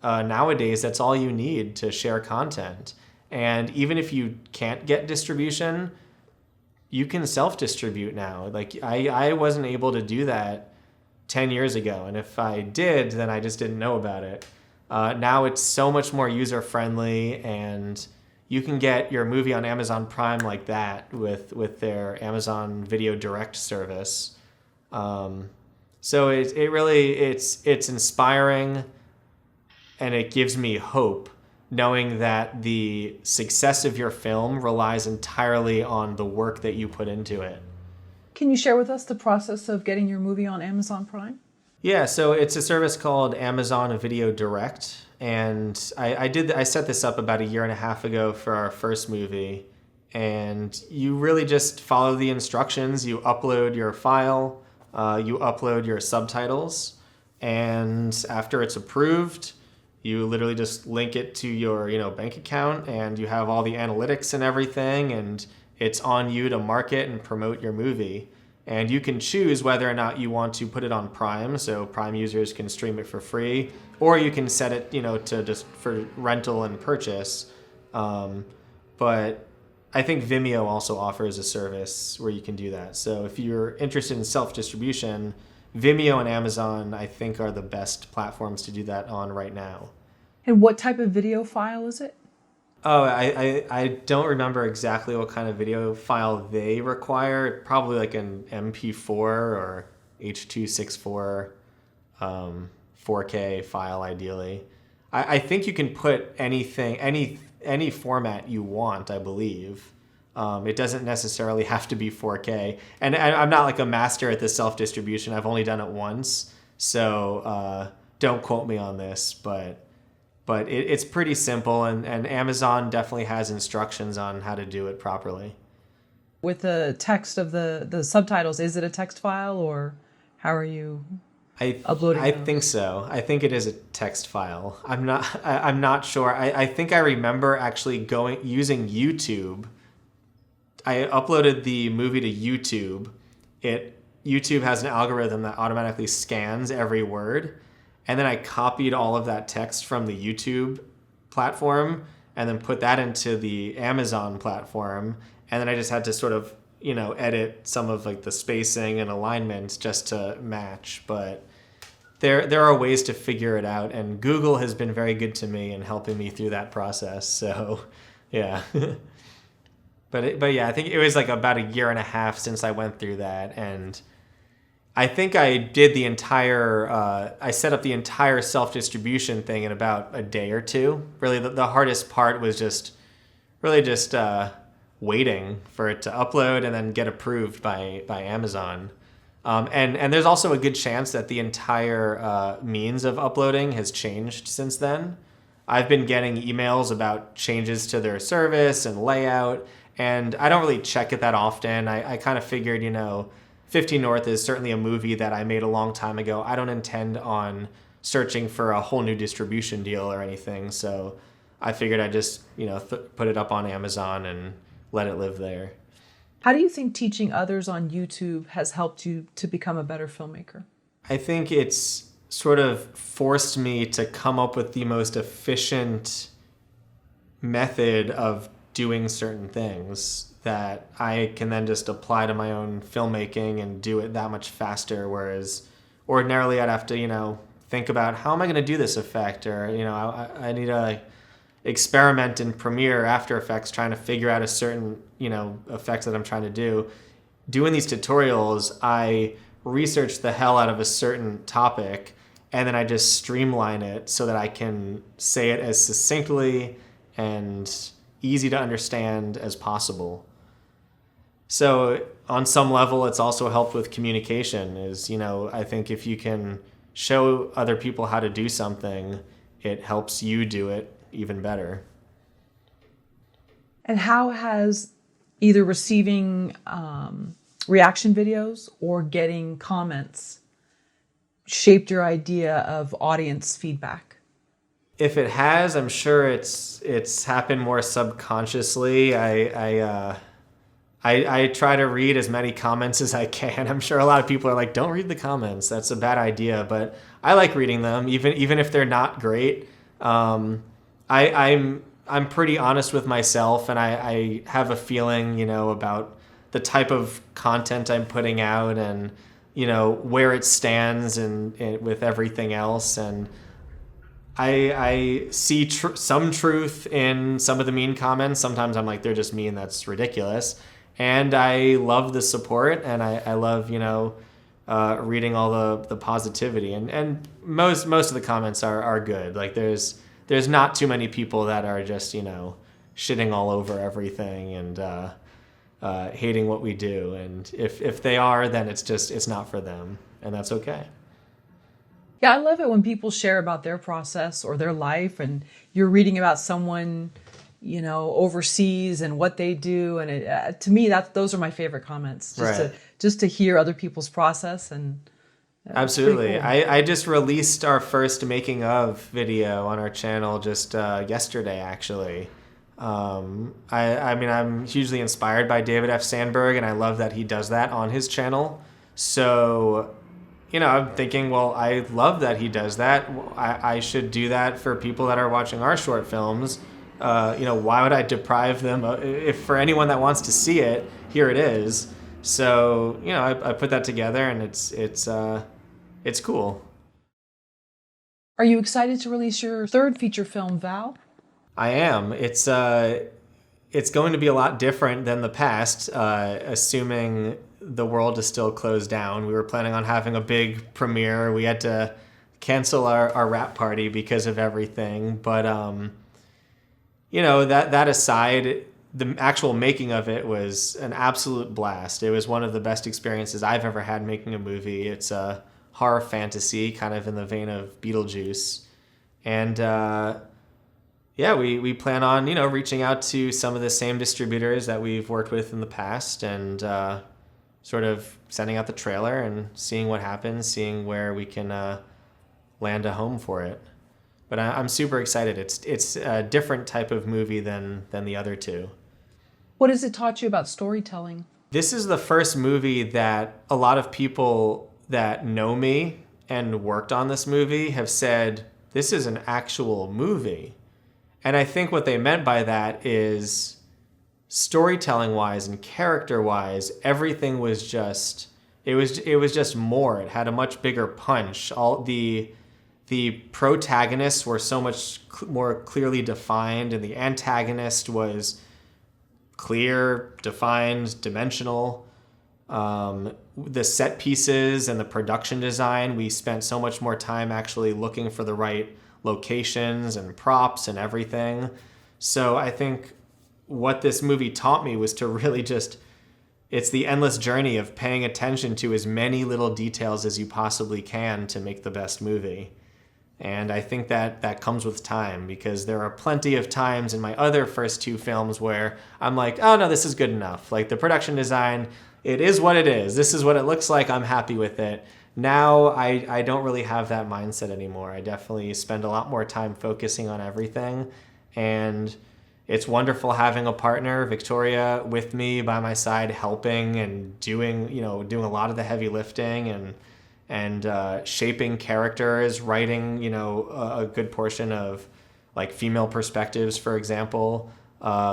nowadays that's all you need to share content. And even if you can't get distribution, you can self-distribute now. I wasn't able to do that 10 years ago, and if I did, then I just didn't know about it. Now it's so much more user-friendly, and you can get your movie on Amazon Prime like that with their Amazon Video Direct service. So it's inspiring, and it gives me hope, knowing that the success of your film relies entirely on the work that you put into it. Can you share with us the process of getting your movie on Amazon Prime? Yeah, so it's a service called Amazon Video Direct, and I set this up about 1.5 years ago for our first movie, and you really just follow the instructions. You upload your file, you upload your subtitles, and after it's approved, you literally just link it to your, bank account, and you have all the analytics and everything, and it's on you to market and promote your movie. And you can choose whether or not you want to put it on Prime, so Prime users can stream it for free, or you can set it, to just for rental and purchase. But I think Vimeo also offers a service where you can do that. So if you're interested in self-distribution, Vimeo and Amazon, I think, are the best platforms to do that on right now. And what type of video file is it? Oh, I don't remember exactly what kind of video file they require. Probably like an MP4 or H.264 4K file, ideally. I think you can put anything, any format you want, I believe. It doesn't necessarily have to be 4K. And I'm not like a master at this self-distribution. I've only done it once. So don't quote me on this, but it's pretty simple, and Amazon definitely has instructions on how to do it properly. With the text of the subtitles, is it a text file, or how are you uploading I those? think so. I think it is a text file. I'm not sure. I think I remember actually using YouTube. I uploaded the movie to YouTube. YouTube has an algorithm that automatically scans every word. And then I copied all of that text from the YouTube platform and then put that into the Amazon platform. And then I just had to sort of, edit some of like the spacing and alignment just to match. But there are ways to figure it out. And Google has been very good to me in helping me through that process. So, yeah. But yeah, I think it was like about a year and a half since I went through that. And I think I did I set up the entire self-distribution thing in about a day or two. Really, the hardest part was just waiting for it to upload and then get approved by Amazon. And there's also a good chance that the entire means of uploading has changed since then. I've been getting emails about changes to their service and layout, and I don't really check it that often. I kind of figured, 15 North is certainly a movie that I made a long time ago. I don't intend on searching for a whole new distribution deal or anything. So I figured I'd just, put it up on Amazon and let it live there. How do you think teaching others on YouTube has helped you to become a better filmmaker? I think it's sort of forced me to come up with the most efficient method of doing certain things that I can then just apply to my own filmmaking and do it that much faster. Whereas ordinarily I'd have to, think about how am I going to do this effect? Or, I need to experiment in Premiere, After Effects, trying to figure out a certain, effect that I'm trying to do. Doing these tutorials, I research the hell out of a certain topic, and then I just streamline it so that I can say it as succinctly and easy to understand as possible. So on some level, it's also helped with communication I think if you can show other people how to do something, it helps you do it even better. And how has either receiving reaction videos or getting comments shaped your idea of audience feedback? If it has, I'm sure it's happened more subconsciously. I try to read as many comments as I can. I'm sure a lot of people are like, don't read the comments. That's a bad idea. But I like reading them, even if they're not great. I'm pretty honest with myself, and I have a feeling, about the type of content I'm putting out and, where it stands and with everything else. And I see some truth in some of the mean comments. Sometimes I'm like, they're just mean. That's ridiculous. And I love the support, and I love, reading all the positivity. And most of the comments are good. Like there's not too many people that are just, shitting all over everything and hating what we do. And if they are, then it's not for them, and that's okay. Yeah, I love it when people share about their process or their life, and you're reading about someone, overseas and what they do. And to me, those are my favorite comments. Just to hear other people's process, and It's pretty Absolutely. cool. I just released our first making of video on our channel just yesterday, actually. I mean, I'm hugely inspired by David F. Sandberg, and I love that he does that on his channel. So, I'm thinking, well, I love that he does that. I should do that for people that are watching our short films. Why would I deprive them? If for anyone that wants to see it, here it is. So, I put that together, and it's cool. Are you excited to release your third feature film, Val? I am. It's going to be a lot different than the past, assuming the world is still closed down. We were planning on having a big premiere. We had to cancel our wrap party because of everything. But that aside, the actual making of it was an absolute blast. It was one of the best experiences I've ever had making a movie. It's a horror fantasy, kind of in the vein of Beetlejuice, and we plan on reaching out to some of the same distributors that we've worked with in the past, and sort of sending out the trailer and seeing what happens, seeing where we can land a home for it. But I'm super excited. It's a different type of movie than the other two. What has it taught you about storytelling? This is the first movie that a lot of people that know me and worked on this movie have said, this is an actual movie. And I think what they meant by that is storytelling wise and character wise, everything was just, it was just more. It had a much bigger punch. All the protagonists were so much more clearly defined, and the antagonist was clear, defined, dimensional. The set pieces and the production design, we spent so much more time actually looking for the right locations and props and everything. So I think what this movie taught me was to really just, it's the endless journey of paying attention to as many little details as you possibly can to make the best movie. And I think that comes with time, because there are plenty of times in my other first two films where I'm like, oh no, this is good enough. Like the production design, it is what it is. This is what it looks like. I'm happy with it. Now I don't really have that mindset anymore. I definitely spend a lot more time focusing on everything. And it's wonderful having a partner, Victoria, with me by my side, helping and doing a lot of the heavy lifting and shaping characters, writing, a good portion of like female perspectives, for example,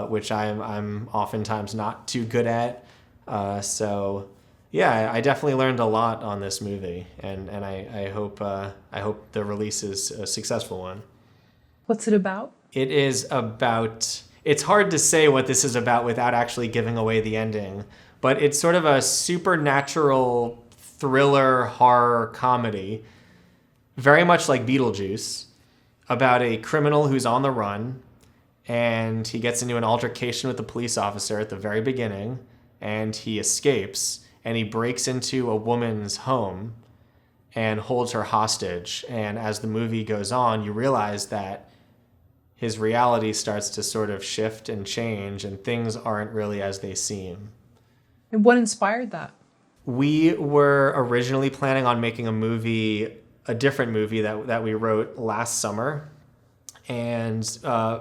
which I'm oftentimes not too good at. I definitely learned a lot on this movie, and I hope the release is a successful one. What's it about? It is about, it's hard to say what this is about without actually giving away the ending, but it's sort of a supernatural thriller horror comedy, very much like Beetlejuice, about a criminal who's on the run, and he gets into an altercation with a police officer at the very beginning, and he escapes, and he breaks into a woman's home and holds her hostage. And as the movie goes on, you realize that his reality starts to sort of shift and change, and things aren't really as they seem. And what inspired that? We were originally planning on making a different movie that we wrote last summer. And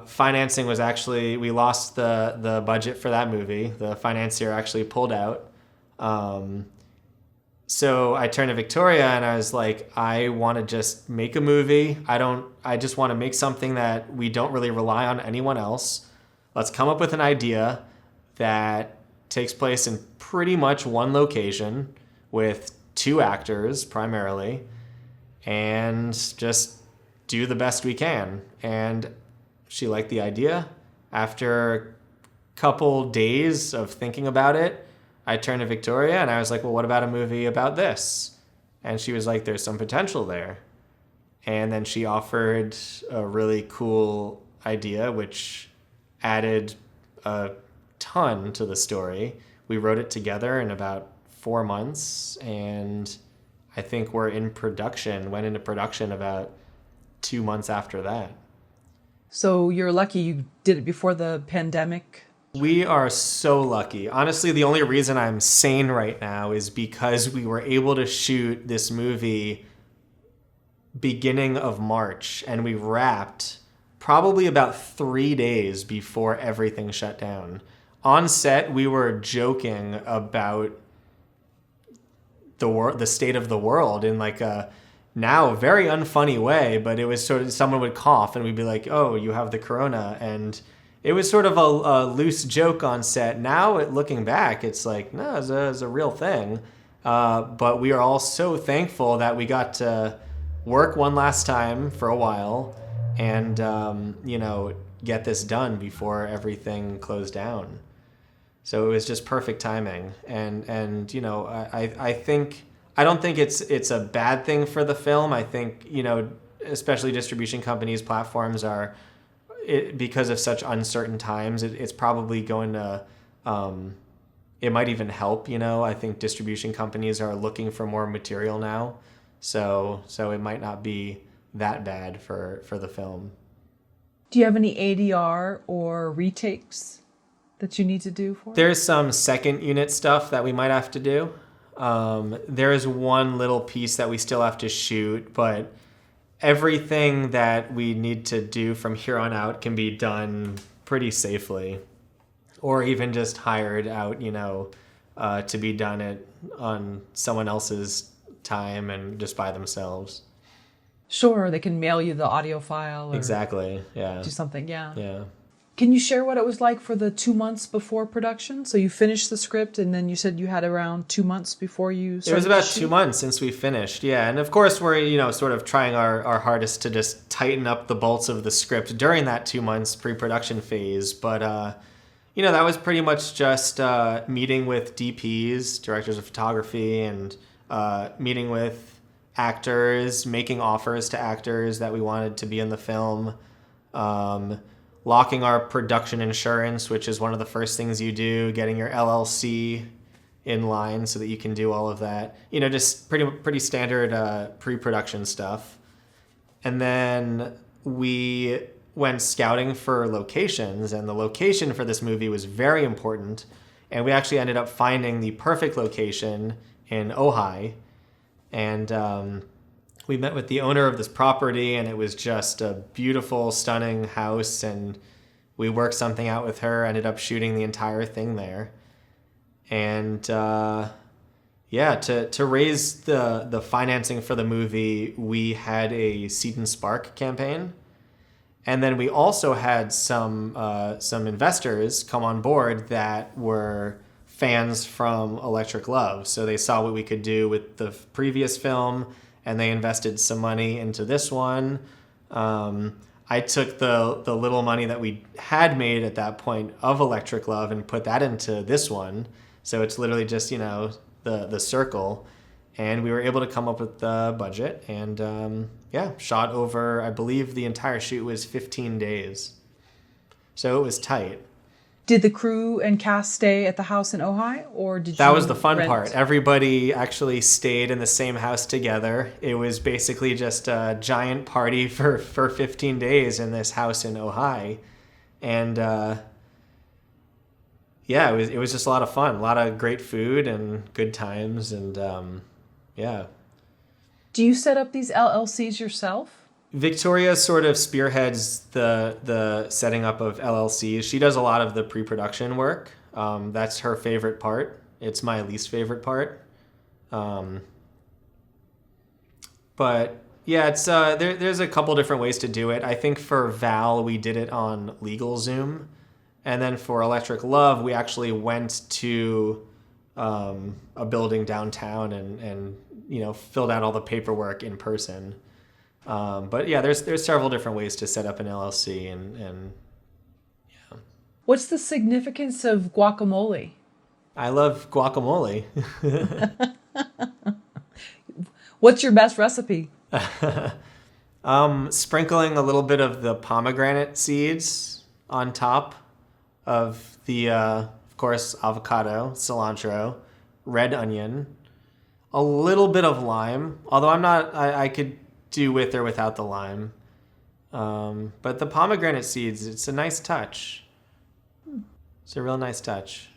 financing was actually, we lost the budget for that movie. The financier actually pulled out. So I turned to Victoria and I was like, I want to just make a movie. I just want to make something that we don't really rely on anyone else. Let's come up with an idea that takes place in pretty much one location with two actors primarily, and just do the best we can. And she liked the idea. After a couple days of thinking about it, I turned to Victoria and I was like, well, what about a movie about this? And she was like, there's some potential there. And then she offered a really cool idea, which added a ton to the story. We wrote it together in about 4 months, and I think went into production about 2 months after that. So you're lucky you did it before the pandemic We are so lucky. Honestly, the only reason I'm sane right now is because we were able to shoot this movie beginning of March, and we wrapped probably about 3 days before everything shut down. On set, we were joking about the state of the world in like a now very unfunny way, but it was sort of someone would cough and we'd be like, "Oh, you have the corona," and it was sort of a loose joke on set. Now, looking back, it's like, no, it's a real thing. But we are all so thankful that we got to work one last time for a while and, get this done before everything closed down. So it was just perfect timing. And I think, I don't think it's a bad thing for the film. I think, especially distribution companies, platforms are, because of such uncertain times, it's probably going to, it might even help, I think distribution companies are looking for more material now. So it might not be that bad for the film. Do you have any ADR or retakes that you need to do for it? There's some second unit stuff that we might have to do. There is one little piece that we still have to shoot, but everything that we need to do from here on out can be done pretty safely, or even just hired out, to be done on someone else's time and just by themselves. Sure, they can mail you the audio file. Or exactly, yeah. Do something, yeah. Yeah. Can you share what it was like for the 2 months before production? So you finished the script and then you said you had around 2 months before you started. It was about 2 months since we finished, yeah. And of course we're, sort of trying our hardest to just tighten up the bolts of the script during that 2 months pre-production phase. But, that was pretty much just meeting with DPs, directors of photography, and meeting with actors, making offers to actors that we wanted to be in the film, locking our production insurance, which is one of the first things you do, getting your LLC in line so that you can do all of that. Just pretty standard pre-production stuff. And then we went scouting for locations, and the location for this movie was very important. And we actually ended up finding the perfect location in Ojai. And we met with the owner of this property, and it was just a beautiful, stunning house. And we worked something out with her, ended up shooting the entire thing there. And to raise the financing for the movie, we had a Seed and Spark campaign. And then we also had some investors come on board that were fans from Electric Love. So they saw what we could do with the previous film, and they invested some money into this one. I took the little money that we had made at that point of Electric Love and put that into this one. So it's literally just, the circle. And we were able to come up with the budget and, shot over, I believe the entire shoot was 15 days. So it was tight. Did the crew and cast stay at the house in Ojai, or did you That was the fun rent? part. Everybody actually stayed in the same house together. It was basically just a giant party for 15 days in this house in Ojai. And it was just a lot of fun. A lot of great food and good times, and Do you set up these LLCs yourself? Victoria sort of spearheads the setting up of LLCs. She does a lot of the pre-production work. That's her favorite part. It's my least favorite part. But yeah, it's there's a couple different ways to do it. I think for Val, we did it on LegalZoom. And then for Electric Love, we actually went to a building downtown and filled out all the paperwork in person. But yeah, there's several different ways to set up an LLC and. What's the significance of guacamole? I love guacamole. What's your best recipe? Sprinkling a little bit of the pomegranate seeds on top of the, of course, avocado, cilantro, red onion, a little bit of lime, although I could do with or without the lime. But the pomegranate seeds, it's a nice touch. It's a real nice touch.